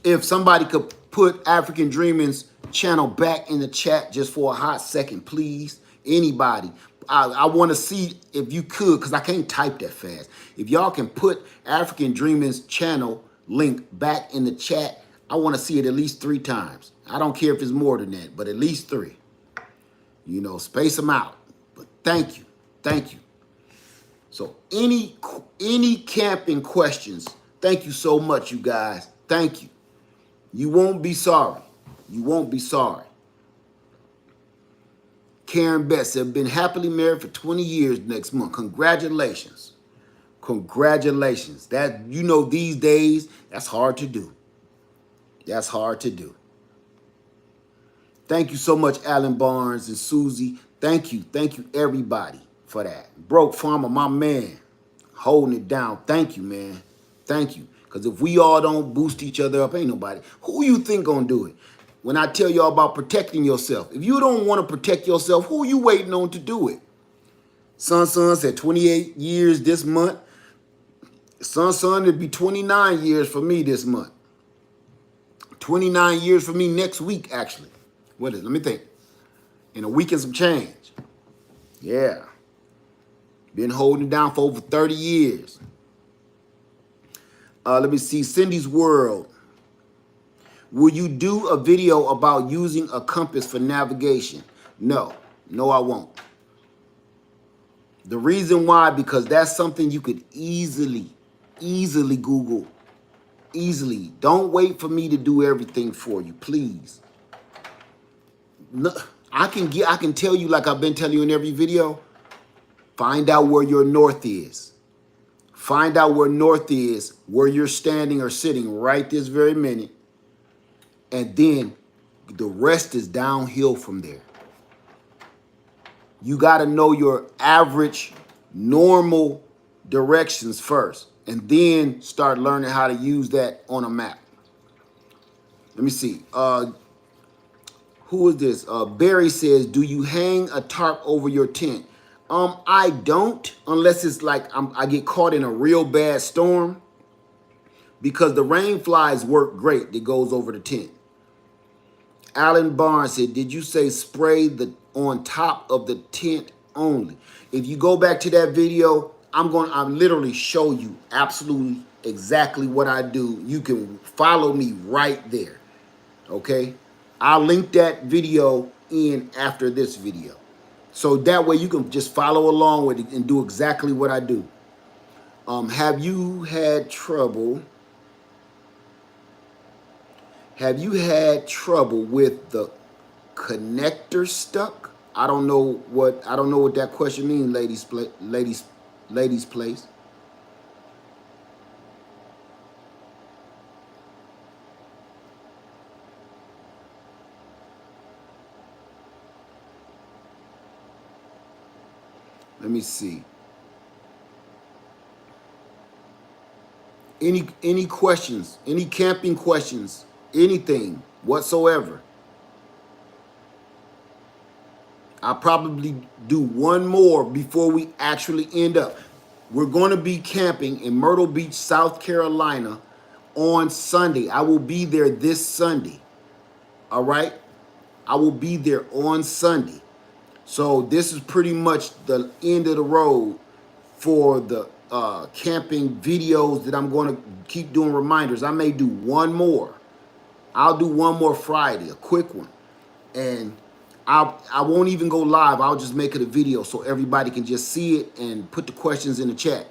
If somebody could put African Dreaming's channel back in the chat just for a hot second, please. Anybody. I want to see if you could, because I can't type that fast. If y'all can put African Dreaming's channel link back in the chat, I want to see it at least 3 times. I don't care if it's more than that, but at least 3. You know, space them out. But thank you. Thank you. So any camping questions, thank you so much, you guys. Thank you. You won't be sorry. You won't be sorry. Karen Betts said, been happily married for 20 years next month. Congratulations. Congratulations. That, you know, these days, that's hard to do. That's hard to do. Thank you so much, Alan Barnes and Susie. Thank you. Thank you, everybody, for that. Broke Farmer, my man, holding it down. Thank you, man. Thank you. Because if we all don't boost each other up, ain't nobody. Who you think gonna do it? When I tell y'all about protecting yourself, if you don't want to protect yourself, who you waiting on to do it? Son said 28 years this month. Son, it'd be 29 years for me this month. 29 years for me next week, actually. What is it? Let me think. In a week and some change. Yeah. Been holding it down for over 30 years. Let me see. Cindy's World. Will you do a video about using a compass for navigation? No. No, I won't. The reason why, because that's something you could easily Google. Easily. Don't wait for me to do everything for you, please. No, I can tell you, like I've been telling you in every video, find out where your north is. Find out where north is, where you're standing or sitting right this very minute. And then the rest is downhill from there. You got to know your average, normal directions first, and then start learning how to use that on a map. Let me see. Who is this? Barry says, do you hang a tarp over your tent? I don't, unless it's like I get caught in a real bad storm, because the rain flies work great that goes over the tent. Alan Barnes said, did you say spray the on top of the tent only? If you go back to that video, I'll literally show you absolutely exactly what I do. You can follow me right there. Okay? I'll link that video in after this video. So that way you can just follow along with it and do exactly what I do. Have you had trouble with the connector stuck? I don't know what that question means, ladies place. Let me see. Any questions? Any camping questions? Anything whatsoever? I'll probably do one more before we actually end up. We're going to be camping in Myrtle Beach, South Carolina on Sunday. I will be there this Sunday. All right? I will be there on Sunday. So this is pretty much the end of the road for the camping videos that I'm going to keep doing reminders. I may do one more. I'll do one more Friday, a quick one. And I won't even go live. I'll just make it a video so everybody can just see it and put the questions in the chat.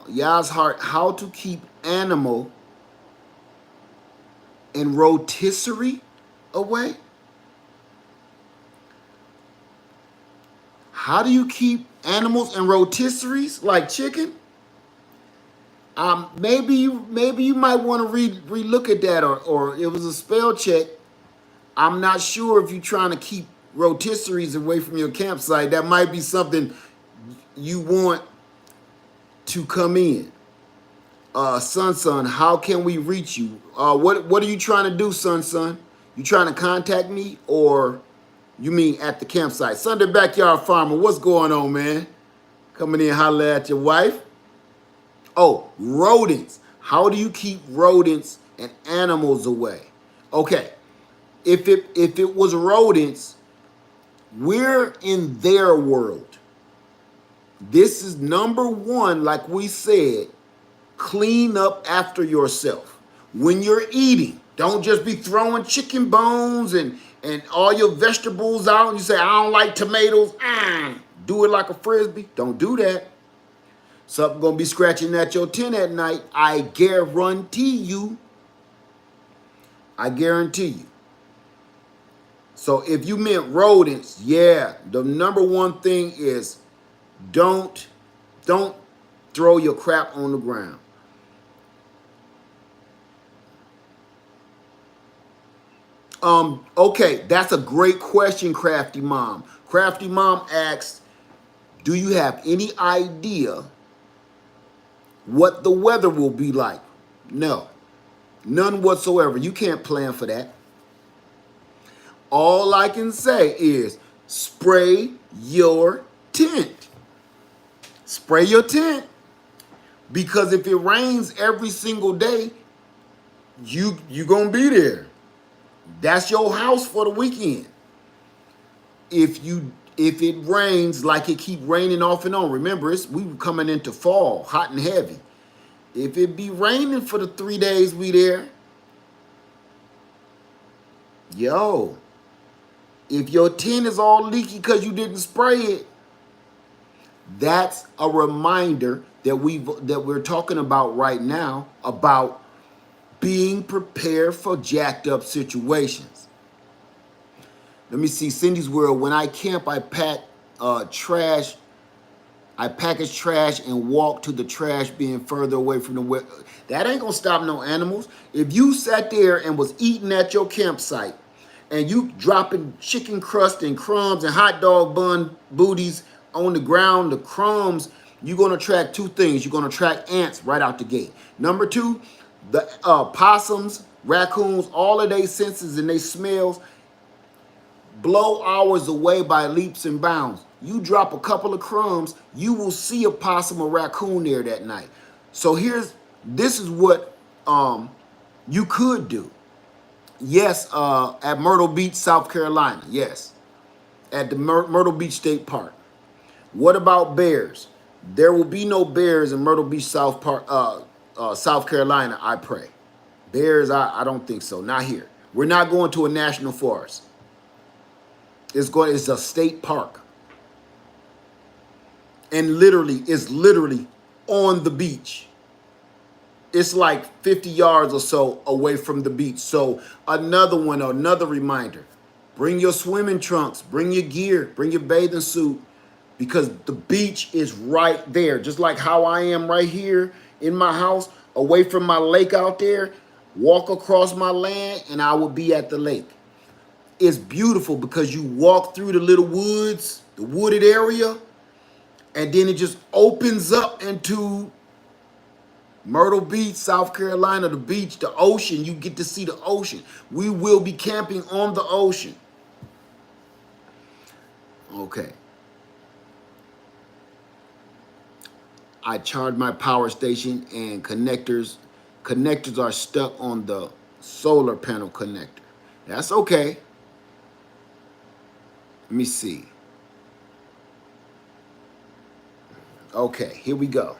Yas Heart, how to keep animal and rotisserie away? How do you keep animals and rotisseries like chicken? Maybe you might want to re-look at that, or it was a spell check. I'm not sure if you're trying to keep rotisseries away from your campsite. That might be something you want to come in. Son, how can we reach you? What are you trying to do, son? You trying to contact me, or you mean at the campsite? Sunday Backyard Farmer, what's going on, man? Coming in, holler at your wife. Oh, rodents. How do you keep rodents and animals away? Okay, if it was rodents, we're in their world. This is number one, like we said, clean up after yourself. When you're eating, don't just be throwing chicken bones and all your vegetables out and you say, I don't like tomatoes. Do it like a Frisbee. Don't do that. Something gonna be scratching at your tent at night. I guarantee you. So if you meant rodents, yeah, the number one thing is don't throw your crap on the ground. Okay, that's a great question, Crafty Mom. Crafty Mom asks, do you have any idea what the weather will be like? No, none whatsoever. You can't plan for that. All I can say is spray your tent. Spray your tent. Because if it rains every single day, you gonna be there. That's your house for the weekend. If it rains like it keep raining off and on, remember we coming into fall, hot and heavy. If it be raining for the 3 days we there, yo, if your tent is all leaky because you didn't spray it, that's a reminder that we're talking about right now about being prepared for jacked up situations. Let me see, Cindy's World. When I camp, I pack trash. I package trash and walk to the trash being further away from the wet. That ain't gonna stop no animals. If you sat there and was eating at your campsite and you dropping chicken crust and crumbs and hot dog bun booties on the ground, the crumbs, you're gonna attract two things. You're gonna attract ants right out the gate. Number two, the possums, raccoons, all of their senses and they smells blow ours away by leaps and bounds. You drop a couple of crumbs, you will see a possum or raccoon there that night. So this is what you could do. Yes, at Myrtle Beach, South Carolina. Yes, at the Myrtle Beach State Park. What about bears? There will be no bears in Myrtle Beach, South Carolina. I pray. Bears, I don't think so. Not here. We're not going to a national forest. It's a state park. And it's literally on the beach. It's like 50 yards or so away from the beach. So another reminder. Bring your swimming trunks, bring your gear, bring your bathing suit, because the beach is right there. Just like how I am right here in my house, away from my lake out there, walk across my land and I will be at the lake. It's beautiful because you walk through the little woods, the wooded area, and then it just opens up into Myrtle Beach, South Carolina, the beach, the ocean. You get to see the ocean. We will be camping on the ocean. Okay. I charged my power station and connectors are stuck on the solar panel connector. That's okay. Let me see. Okay, here we go.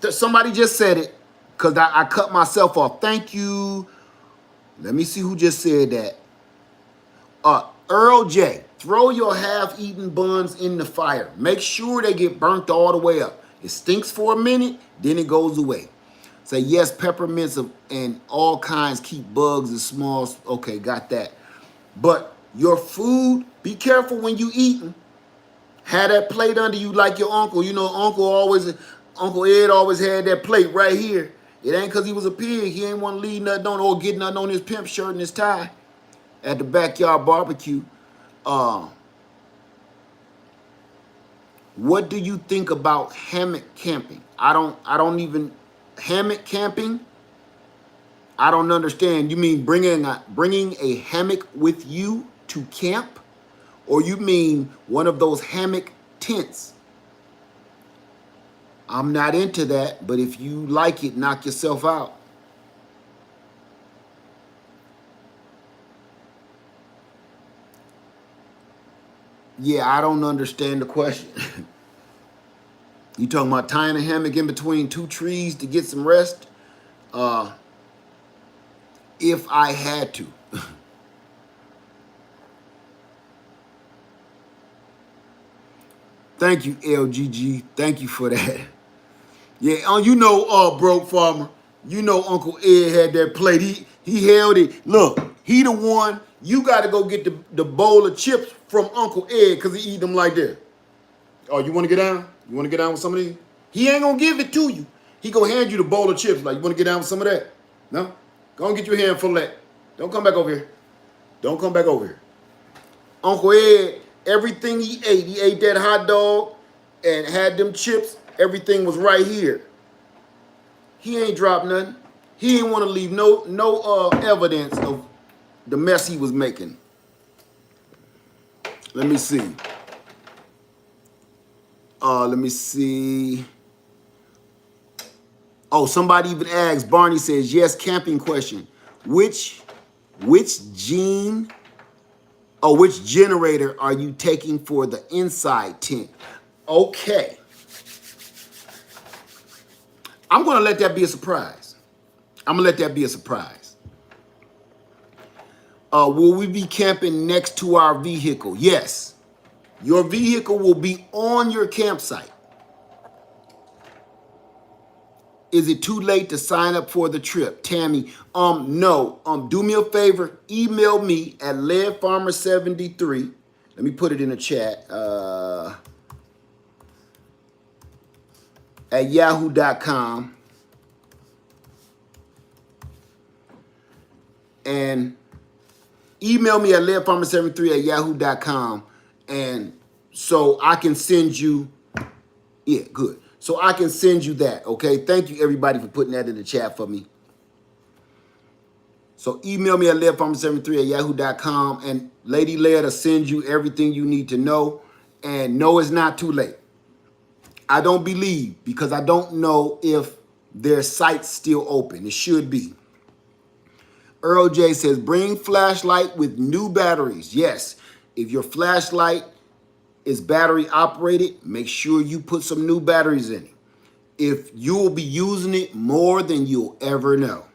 Somebody just said it because I cut myself off. Thank you. Let me see who just said that. Earl J. Throw your half-eaten buns in the fire. Make sure they get burnt all the way up. It stinks for a minute, then it goes away. Say yes, peppermints and all kinds keep bugs and smalls. Okay, got that. But your food, be careful when you eating. Have that plate under you like your uncle. You know, Uncle Ed always had that plate right here. It ain't because he was a pig. He ain't want to leave nothing on or get nothing on his pimp shirt and his tie at the backyard barbecue. What do you think about hammock camping? Hammock camping? I don't understand. You mean bringing a hammock with you to camp? Or you mean one of those hammock tents? I'm not into that, but if you like it, knock yourself out. Yeah, I don't understand the question. You talking about tying a hammock in between two trees to get some rest? If I had to. Thank you, LGG. Thank you for that. Yeah, you know, broke farmer. You know Uncle Ed had that plate. He held it. Look, he the one. You got to go get the bowl of chips from Uncle Ed because he eat them like that. Oh, you want to get down? You want to get down with some of these? He ain't going to give it to you. He going to hand you the bowl of chips like, you want to get down with some of that? No? Go and get your handful of that. Don't come back over here. Don't come back over here. Uncle Ed, everything he ate that hot dog and had them chips. Everything was right here. He ain't dropped nothing. He didn't want to leave no evidence of the mess he was making. Let me see. Let me see. Oh, somebody even asked. Barney says yes. Camping question. Which gene? Oh, which generator are you taking for the inside tent? Okay. I'm going to let that be a surprise. I'm going to let that be a surprise. Will we be camping next to our vehicle? Yes. Your vehicle will be on your campsite. Is it too late to sign up for the trip? Tammy, no. Do me a favor. Email me at leadfarmer73. Let me put it in the chat. At yahoo.com. And email me at leadfarmer73 at yahoo.com. And so I can send you, yeah, good. So I can send you that, okay? Thank you, everybody, for putting that in the chat for me. So email me at leadfarmer73 at yahoo.com. And Lady Leah will send you everything you need to know. And no, it's not too late. I don't believe, because I don't know if their site's still open. It should be. Earl J says, bring flashlight with new batteries. Yes, if your flashlight is battery operated, make sure you put some new batteries in it. If you will be using it more than you'll ever know.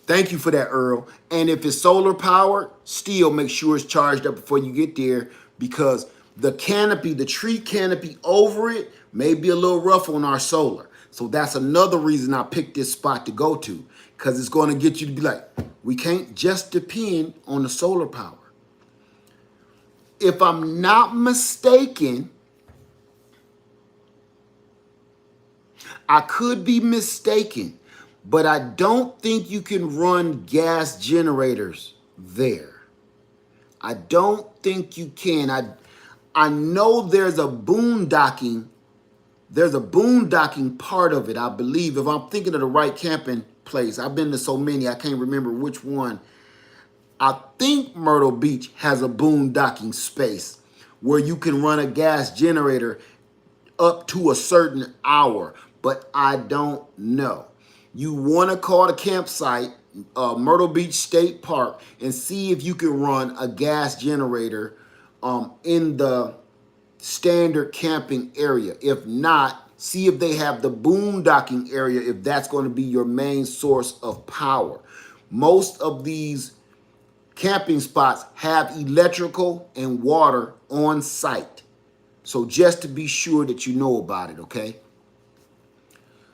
Thank you for that, Earl. And if it's solar powered, still make sure it's charged up before you get there, because the canopy, the tree canopy over it may be a little rough on our solar. So that's another reason I picked this spot to go to, because it's going to get you to be like, we can't just depend on the solar power. If I'm not mistaken, I could be mistaken, but I don't think you can run gas generators there. I don't think you can. I know there's a boondocking part of it, I believe, if I'm thinking of the right camping place. I've been to so many, I can't remember which one. I think Myrtle Beach has a boondocking space where you can run a gas generator up to a certain hour, but I don't know. You want to call the campsite, Myrtle Beach State Park, and see if you can run a gas generator in the standard camping area. If not, see if they have the boondocking area, if that's going to be your main source of power. Most of these camping spots have electrical and water on site. So just to be sure that you know about it, okay?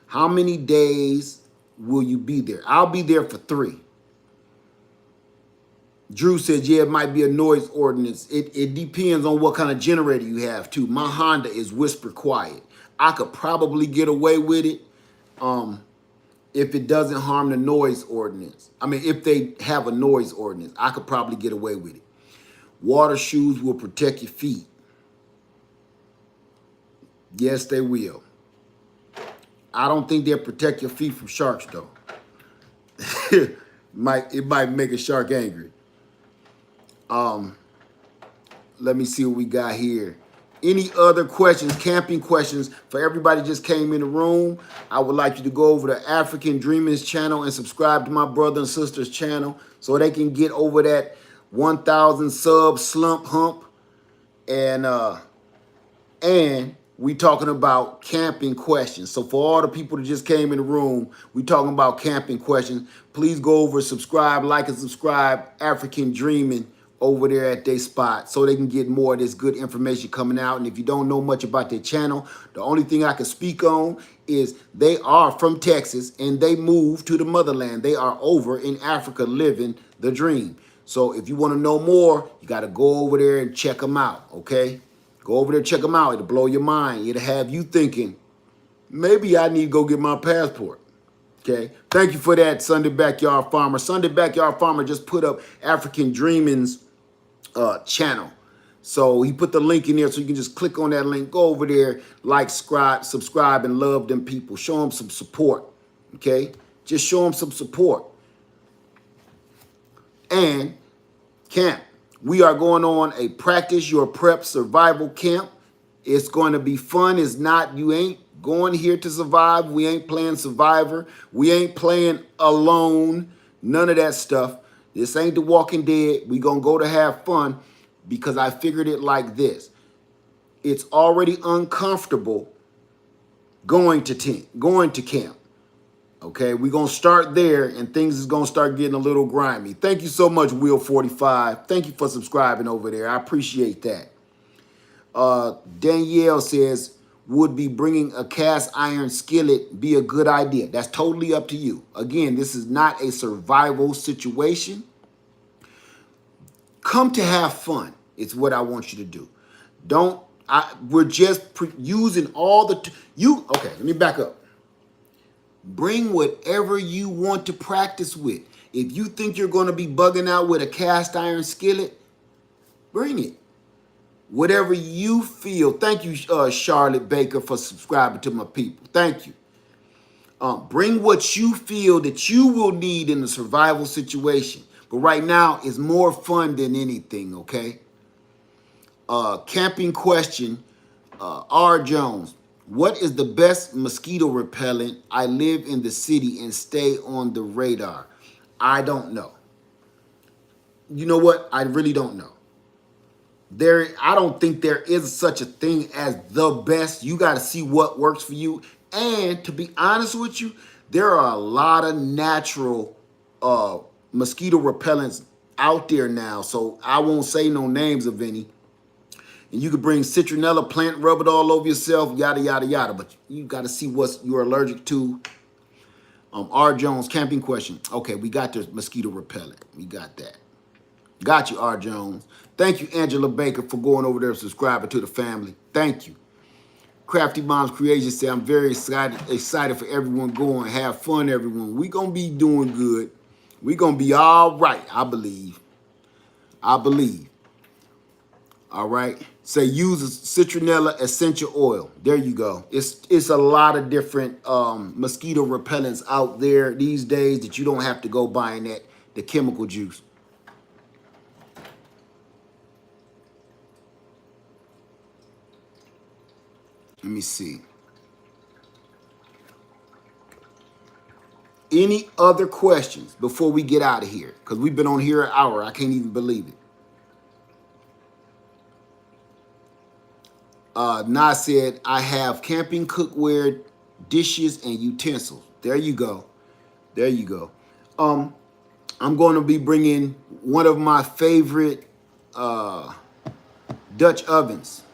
How many days will you be there? I'll be there for 3. Drew said, yeah, it might be a noise ordinance. It depends on what kind of generator you have, too. My Honda is whisper quiet. I could probably get away with it if it doesn't harm the noise ordinance. I mean, if they have a noise ordinance, I could probably get away with it. Water shoes will protect your feet. Yes, they will. I don't think they'll protect your feet from sharks, though. It might make a shark angry. Let me see what we got here. Any other questions, camping questions for everybody just came in the room? I would like you to go over to African Dreamers channel and subscribe to my brother and sister's channel so they can get over that 1,000 sub slump hump. And we talking about camping questions. So for all the people that just came in the room, we talking about camping questions. Please go over, subscribe, like and subscribe, African Dreaming over there at their spot so they can get more of this good information coming out. And if you don't know much about their channel, the only thing I can speak on is they are from Texas and they moved to the motherland. They are over in Africa living the dream. So if you want to know more, you got to go over there and check them out, okay? Go over there, check them out. It'll blow your mind. It'll have you thinking, maybe I need to go get my passport. Okay. Thank you for that, Sunday Backyard Farmer. Sunday Backyard Farmer just put up African Dreaming's channel. So he put the link in there so you can just click on that link. Go over there, like, subscribe, and love them people. Show them some support. Okay? Just show them some support. And camp. We are going on a practice your prep survival camp. It's going to be fun. It's not, you ain't going here to survive. We ain't playing Survivor. We ain't playing alone. None of that stuff. This ain't The Walking Dead. We going to go to have fun because I figured it like this. It's already uncomfortable going to camp. Okay, we're going to start there, and things is going to start getting a little grimy. Thank you so much, Will45. Thank you for subscribing over there. I appreciate that. Danielle says, would be bringing a cast iron skillet be a good idea? That's totally up to you. Again, this is not a survival situation. Come to have fun. It's what I want you to do. We're just using all the, okay, let me back up. Bring whatever you want to practice with. If you think you're going to be bugging out with a cast iron skillet, bring it. Whatever you feel. Thank you, Charlotte Baker, for subscribing to my people. Thank you. Bring what you feel that you will need in a survival situation. But right now, it's more fun than anything, okay? Camping question, R. Jones. What is the best mosquito repellent? I live in the city and stay on the radar. I don't know. You know what? I really don't know. I don't think there is such a thing as the best. You got to see what works for you. And to be honest with you, there are a lot of natural mosquito repellents out there now. So I won't say no names of any. And you could bring citronella plant, rub it all over yourself, yada, yada, yada. But you got to see what you're allergic to. R. Jones, camping question. Okay, we got the mosquito repellent. We got that. Got you, R. Jones. Thank you, Angela Baker, for going over there and subscribing to the family. Thank you. Crafty Mom's Creations say, I'm very excited for everyone going. Have fun, everyone. We going to be doing good. We going to be all right, I believe. I believe. All right. Say use citronella essential oil. There you go. It's a lot of different mosquito repellents out there these days that you don't have to go buying the chemical juice. Let me see. Any other questions before we get out of here? Because we've been on here an hour. I can't even believe it. Nas said, I have camping cookware, dishes, and utensils. There you go. There you go. I'm going to be bringing one of my favorite Dutch ovens.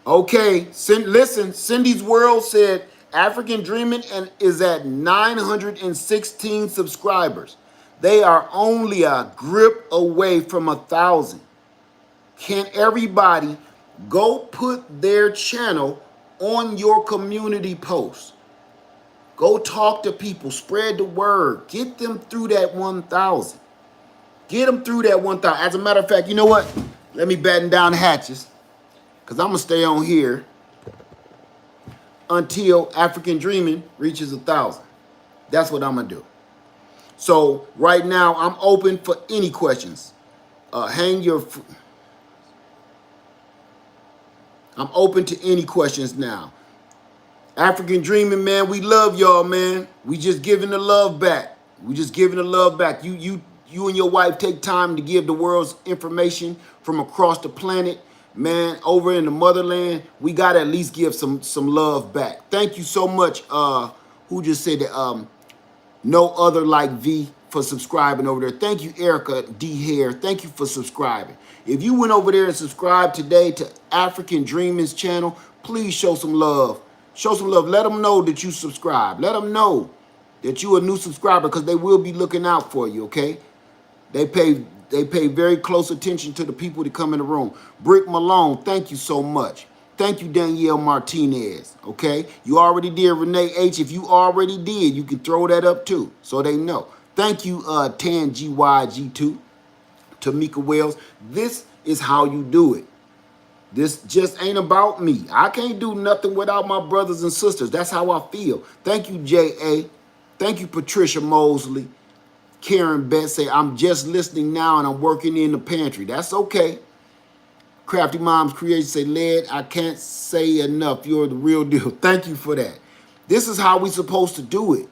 Okay, listen, Cindy's World said African Dreaming is at 916 subscribers. They are only a grip away from 1,000. Can everybody go put their channel on your community post? Go talk to people, spread the word, get them through that 1,000. Get them through that 1,000. As a matter of fact, you know what? Let me batten down the hatches, because I'm going to stay on here until African Dreaming reaches 1,000. That's what I'm going to do. So right now, I'm open for any questions. I'm open to any questions now. African Dreaming, man, we love y'all, man. We just giving the love back. We just giving the love back. You and your wife take time to give the world's information from across the planet. Man, over in the motherland, we got to at least give some love back. Thank you so much. Who just said that? No Other Like V for subscribing over there. Thank you, Erica D. Hare. Thank you for subscribing. If you went over there and subscribed today to African Dreaming's channel, please show some love. Show some love. Let them know that you subscribe. Let them know that you a new subscriber, because they will be looking out for you, okay? They pay very close attention to the people that come in the room. Brick Malone, thank you so much. Thank you, Danielle Martinez, okay? You already did, Renee H. If you already did, you can throw that up too, so they know. Thank you, Tan GYG2, Tamika Wells. This is how you do it. This just ain't about me. I can't do nothing without my brothers and sisters. That's how I feel. Thank you, J.A. Thank you, Patricia Mosley. Karen Betts say, I'm just listening now and I'm working in the pantry. That's okay. Crafty Moms Creation say, Led, I can't say enough. You're the real deal. Thank you for that. This is how we supposed to do it.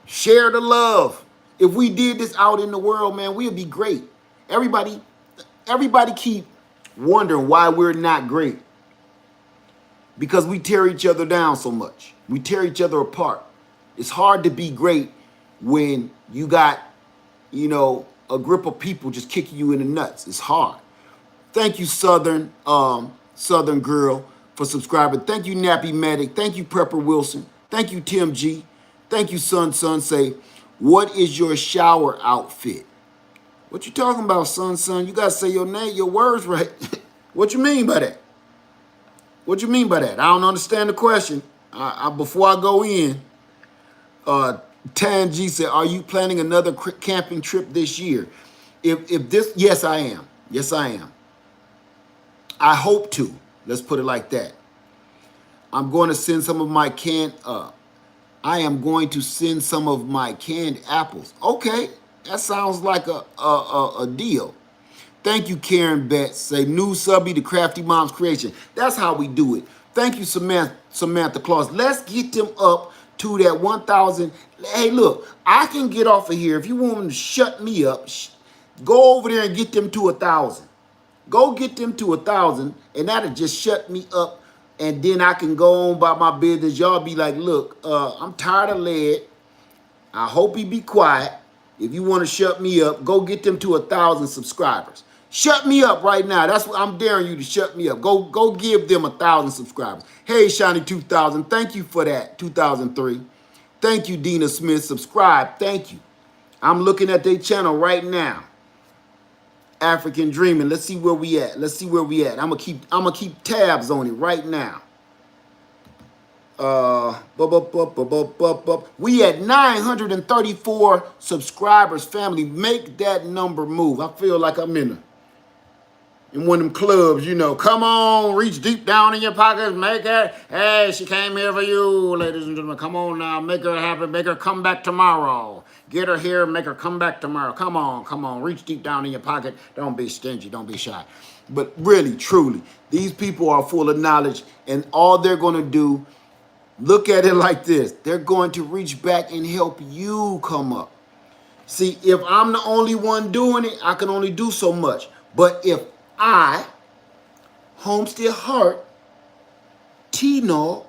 Share the love. If we did this out in the world, man, we'd be great. Everybody, everybody keep wondering why we're not great. Because we tear each other down so much. We tear each other apart. It's hard to be great when you got, a grip of people just kicking you in the nuts. It's hard. Thank you, Southern Girl, for subscribing. Thank you, Nappy Medic. Thank you, Prepper Wilson. Thank you, Tim G. Thank you, Sun say, what is your shower outfit? What you talking about, Sun? You gotta say your name, your words right. What you mean by that? What you mean by that? I don't understand the question. Before I go in, Tan G said, are you planning another camping trip this year? If this, yes, I am. Yes, I am. I hope to. Let's put it like that. I'm going to send some of my I am going to send some of my canned apples. Okay, that sounds like a deal. Thank you, Karen Betts. Say, new subby to Crafty Mom's Creation. That's how we do it. Thank you, Samantha Claus. Let's get them up to that 1,000. Hey, look, I can get off of here. If you want them to shut me up, go over there and get them to 1,000. Go get them to 1,000, and that'll just shut me up, and then I can go on about my business. Y'all be like, look, I'm tired of Led. I hope he be quiet. If you want to shut me up, go get them to 1,000 subscribers. Shut me up right now. That's what I'm daring you to shut me up. Go give them 1,000 subscribers. Hey, Shiny 2000, thank you for that. 2003. Thank you, Dina Smith. Subscribe. Thank you. I'm looking at their channel right now. African Dreaming. Let's see where we at. I'm gonna keep tabs on it right now. We at 934 subscribers, family. Make that number move. I feel like I'm in one of them clubs, Come on, reach deep down in your pockets, make it. Hey, she came here for you, ladies and gentlemen. Come on now, make her happy, make her come back tomorrow. Get her here, make her come back tomorrow. Come on, reach deep down in your pocket. Don't be stingy, don't be shy. But really, truly, these people are full of knowledge, and all they're gonna do, look at it like this. They're going to reach back and help you come up. See, if I'm the only one doing it, I can only do so much. But if I, Homestead Heart, Tino,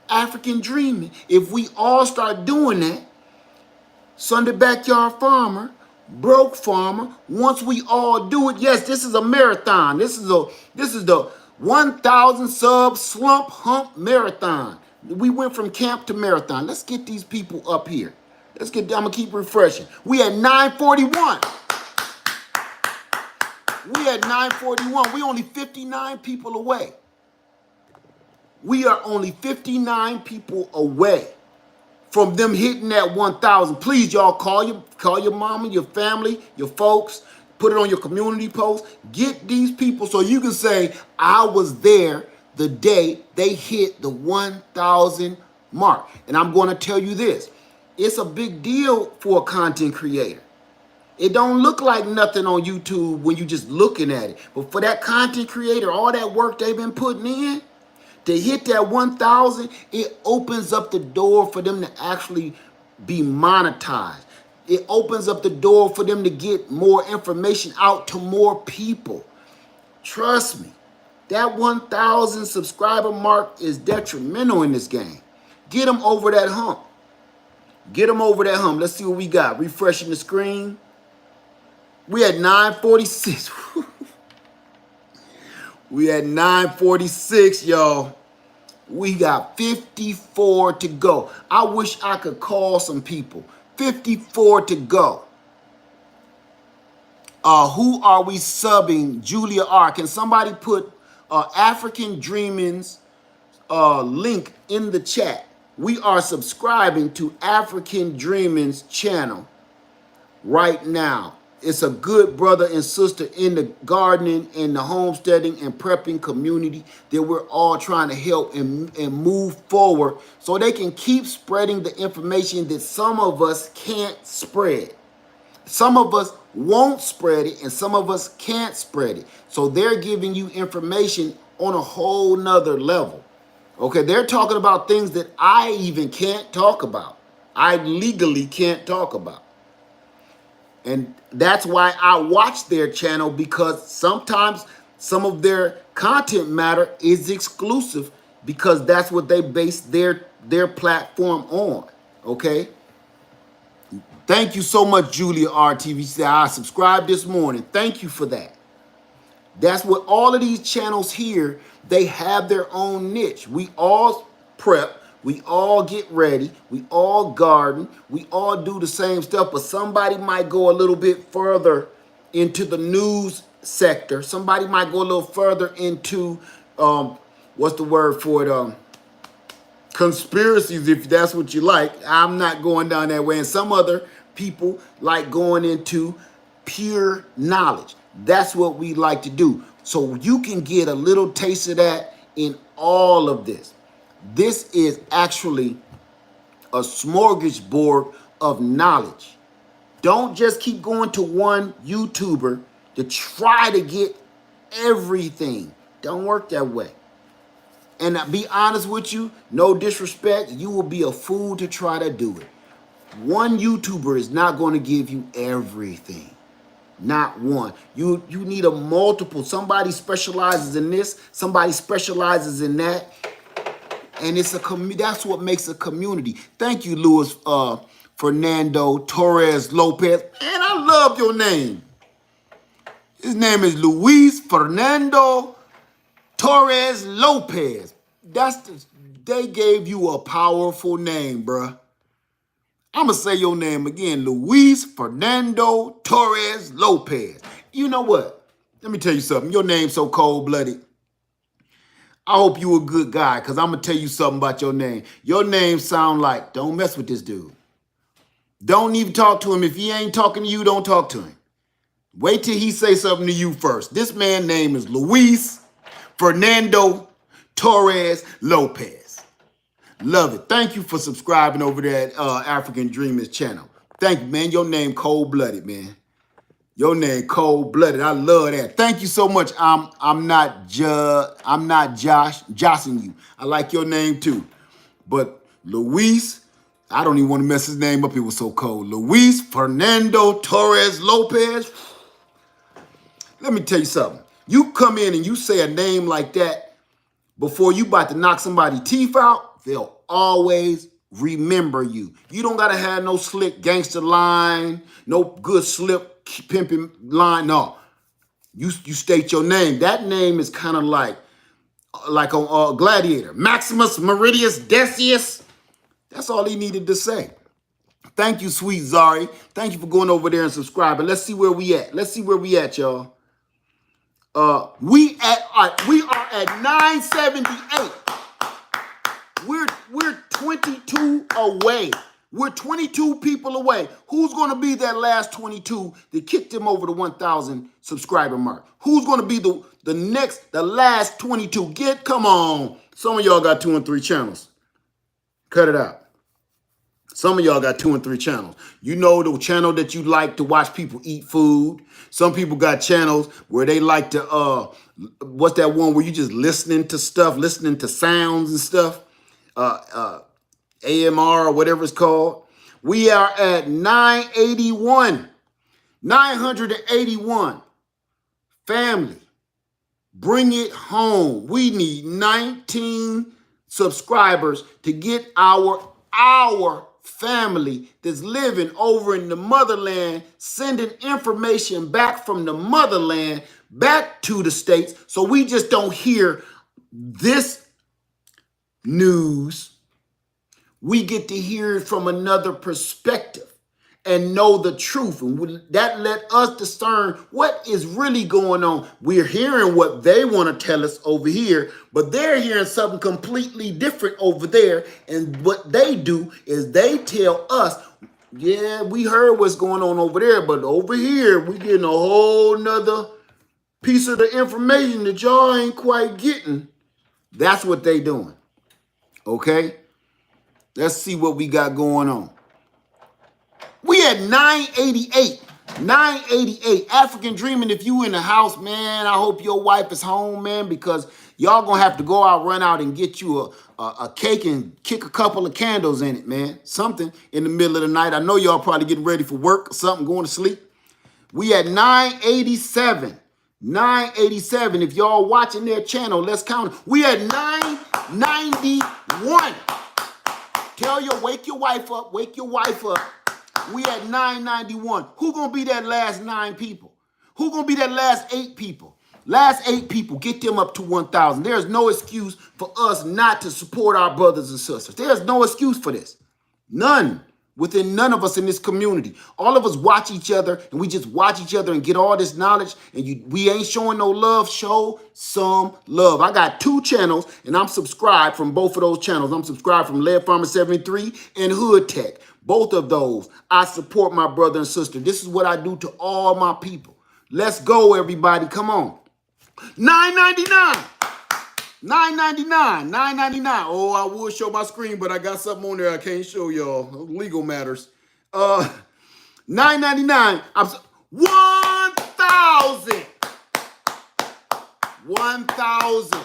African Dreaming, if we all start doing that, Sunday Backyard Farmer, Broke Farmer, once we all do it, yes, this is a marathon. This is the 1,000 sub slump hump marathon. We went from camp to marathon. Let's get these people up here. I'm gonna keep refreshing. We at 941. We at 941. We only 59 people away. We are only 59 people away from them hitting that 1,000. Please, y'all, call your mama, your family, your folks. Put it on your community post. Get these people so you can say, I was there the day they hit the 1,000 mark. And I'm going to tell you this. It's a big deal for a content creator. It don't look like nothing on YouTube when you just looking at it. But for that content creator, all that work they've been putting in, to hit that 1,000, it opens up the door for them to actually be monetized. It opens up the door for them to get more information out to more people. Trust me, that 1,000 subscriber mark is detrimental in this game. Get them over that hump. Get them over that hump. Let's see what we got. Refreshing the screen. We at 946. We at 946, y'all. We got 54 to go. I wish I could call some people. 54 to go. Who are we subbing? Julia R. Can somebody put African Dreaming's link in the chat? We are subscribing to African Dreaming's channel right now. It's a good brother and sister in the gardening and the homesteading and prepping community that we're all trying to help and move forward so they can keep spreading the information that some of us can't spread. Some of us won't spread it and some of us can't spread it. So they're giving you information on a whole nother level. Okay, they're talking about things that I even can't talk about. I legally can't talk about. And that's why I watch their channel, because sometimes some of their content matter is exclusive because that's what they base their platform on. Okay. Thank you so much, Julia RTV. She said, I subscribed this morning. Thank you for that. That's what all of these channels here, they have their own niche. We all prep, we all get ready, we all garden, we all do the same stuff, but somebody might go a little bit further into the news sector. Somebody might go a little further into, what's the word for it? Conspiracies, if that's what you like. I'm not going down that way. And some other people like going into pure knowledge. That's what we like to do. So you can get a little taste of that in all of this. This is actually a smorgasbord of knowledge. Don't just keep going to one YouTuber to try to get everything. Don't work that way. And be honest with you, no disrespect, you will be a fool to try to do it. One YouTuber is not going to give you everything. Not one. You need a multiple. Somebody specializes in this, somebody specializes in that. And it's a that's what makes a community. Thank you, Luis Fernando Torres Lopez. Man, I love your name. His name is Luis Fernando Torres Lopez. They gave you a powerful name, bruh. I'm going to say your name again, Luis Fernando Torres Lopez. You know what? Let me tell you something. Your name's so cold-blooded. I hope you a good guy, because I'm going to tell you something about your name. Your name sound like, don't mess with this dude. Don't even talk to him. If he ain't talking to you, don't talk to him. Wait till he say something to you first. This man's name is Luis Fernando Torres Lopez. Love it. Thank you for subscribing over there at African Dreamers channel. Thank you, man. Your name cold-blooded, man. Your name cold-blooded. I love that. Thank you so much. I'm not joshing you. I like your name too. But Luis, I don't even want to mess his name up. It was so cold. Luis Fernando Torres Lopez. Let me tell you something. You come in and you say a name like that before you about to knock somebody's teeth out, they'll always remember you. You don't gotta have no slick gangster line, no good slip pimping line. No, you state your name. That name is kind of like a Gladiator, Maximus Meridius Decius. That's all he needed to say. Thank you, sweet Zari. Thank you for going over there and subscribing. Let's see where we at. Let's see where we at, y'all. We are at 978. We're 22 away. We're 22 people away. Who's going to be that last 22 that kicked him over the 1,000 subscriber mark? Who's going to be the last 22? Come on. Some of y'all got 2 and 3 channels. Cut it out. Some of y'all got 2 and 3 channels. You know the channel that you like to watch people eat food. Some people got channels where they like to, what's that one where you just listening to stuff, listening to sounds and stuff? AMR or whatever it's called. We are at 981. 981. Family, bring it home. We need 19 subscribers to get our family that's living over in the motherland, sending information back from the motherland back to the States, so we just don't hear this news. We get to hear it from another perspective and know the truth. And that let us discern what is really going on. We're hearing what they want to tell us over here, but they're hearing something completely different over there. And what they do is they tell us Yeah, we heard what's going on over there, but over here we getting a whole nother piece of the information that y'all ain't quite getting. That's what they doing. Okay? Let's see what we got going on. We at 988. 988. African Dreaming. If you in the house, man, I hope your wife is home, man, because y'all gonna have to go out, run out, and get you a cake and kick a couple of candles in it, man. Something in the middle of the night. I know y'all probably getting ready for work or something, going to sleep. We at 987. 987. If y'all watching their channel, let's count it. We at 991. Wake your wife up. Wake your wife up. We at 991. Who gonna be that last 9 people? Who gonna be that last 8 people? Last 8 people, get them up to 1,000. There's no excuse for us not to support our brothers and sisters. There's no excuse for this. None. Within none of us in this community. All of us watch each other, and we just watch each other and get all this knowledge, and we ain't showing no love. Show some love. I got 2 channels, and I'm subscribed from both of those channels. I'm subscribed from Lead Farmer 73 and Hood Tech. Both of those, I support my brother and sister. This is what I do to all my people. Let's go, everybody. Come on. 999. 999. 999. Oh, I would show my screen, but I got something on there I can't show y'all. Legal matters. 999. 1,000. 1,000.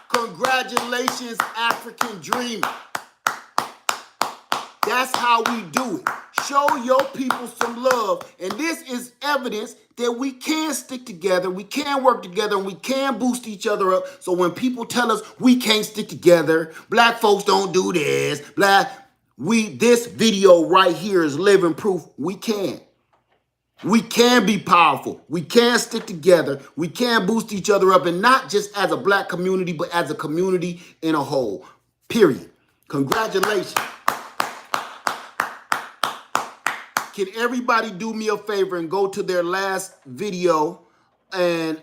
Congratulations, African Dreamer. That's how we do it. Show your people some love. And this is evidence that we can stick together, we can work together, and we can boost each other up. So when people tell us we can't stick together, black folks don't do this, this video right here is living proof we can. We can be powerful. We can stick together. We can boost each other up, and not just as a black community, but as a community in a whole. Period. Congratulations. Can everybody do me a favor and go to their last video and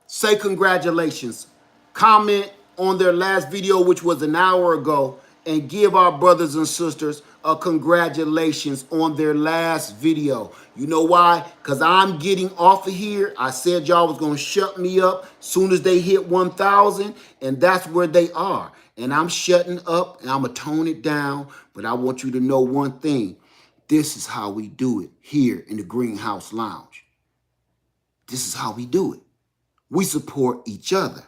say congratulations? Comment on their last video, which was an hour ago, and give our brothers and sisters a congratulations on their last video. You know why? Because I'm getting off of here. I said y'all was going to shut me up soon as they hit 1,000, and that's where they are. And I'm shutting up, and I'm going to tone it down, but I want you to know one thing. This is how we do it here in the Greenhouse Lounge. This is how we do it. We support each other.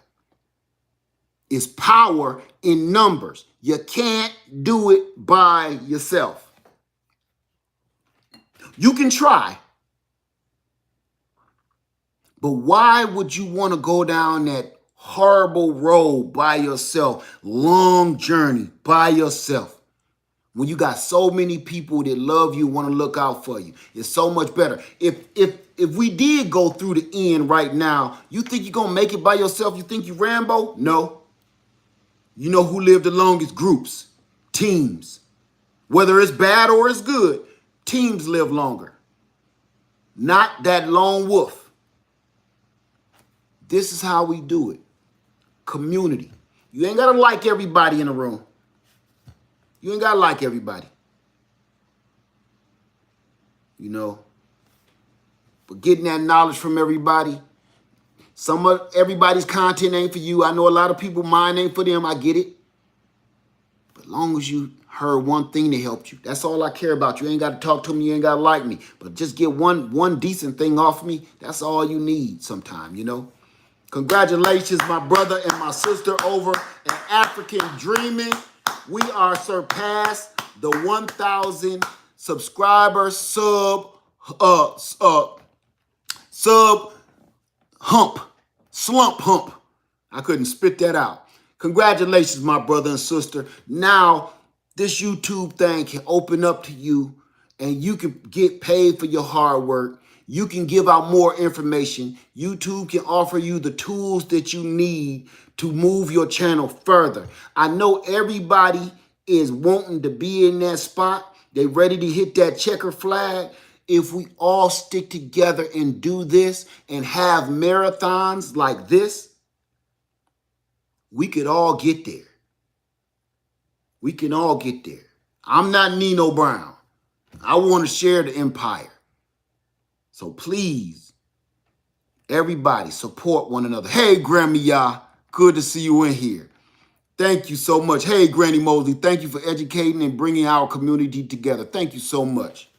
It's power in numbers. You can't do it by yourself. You can try. But why would you want to go down that horrible road by yourself? Long journey by yourself. When you got so many people that love you, want to look out for you, it's so much better. If we did go through the end right now, you think you're going to make it by yourself? You think you Rambo? No. You know who lived the longest? Groups, teams. Whether it's bad or it's good, teams live longer. Not that lone wolf. This is how we do it. Community. You ain't got to like everybody in the room. You ain't gotta like everybody. You know. But getting that knowledge from everybody. Some of everybody's content ain't for you. I know a lot of people, mine ain't for them. I get it. But as long as you heard one thing that helped you, that's all I care about. You ain't got to talk to me. You ain't got to like me. But just get one decent thing off me. That's all you need sometime, you know. Congratulations, my brother and my sister over at African Dreaming. We are surpassed the 1,000 subscriber slump hump. I couldn't spit that out. Congratulations, my brother and sister. Now, this YouTube thing can open up to you, and you can get paid for your hard work. You can give out more information. YouTube can offer you the tools that you need to move your channel further. I know everybody is wanting to be in that spot. They ready to hit that checker flag. If we all stick together and do this and have marathons like this, we could all get there. We can all get there. I'm not Nino Brown. I want to share the empire. So please, everybody, support one another. Hey, Grammy, y'all. Good to see you in here. Thank you so much. Hey, Granny Mosley, thank you for educating and bringing our community together. Thank you so much.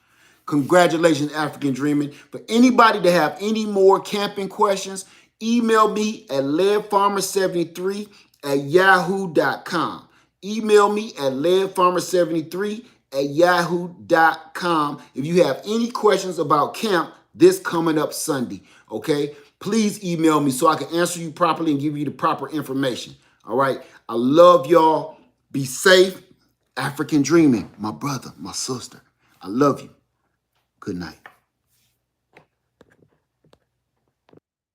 Congratulations, African Dreaming. For anybody to have any more camping questions, email me at leadfarmer73 at yahoo.com. Email me at leadfarmer73 at yahoo.com if you have any questions about camp this coming up Sunday, okay? Please email me so I can answer you properly and give you the proper information, all right? I love y'all. Be safe. African Dreaming, my brother, my sister. I love you. Good night.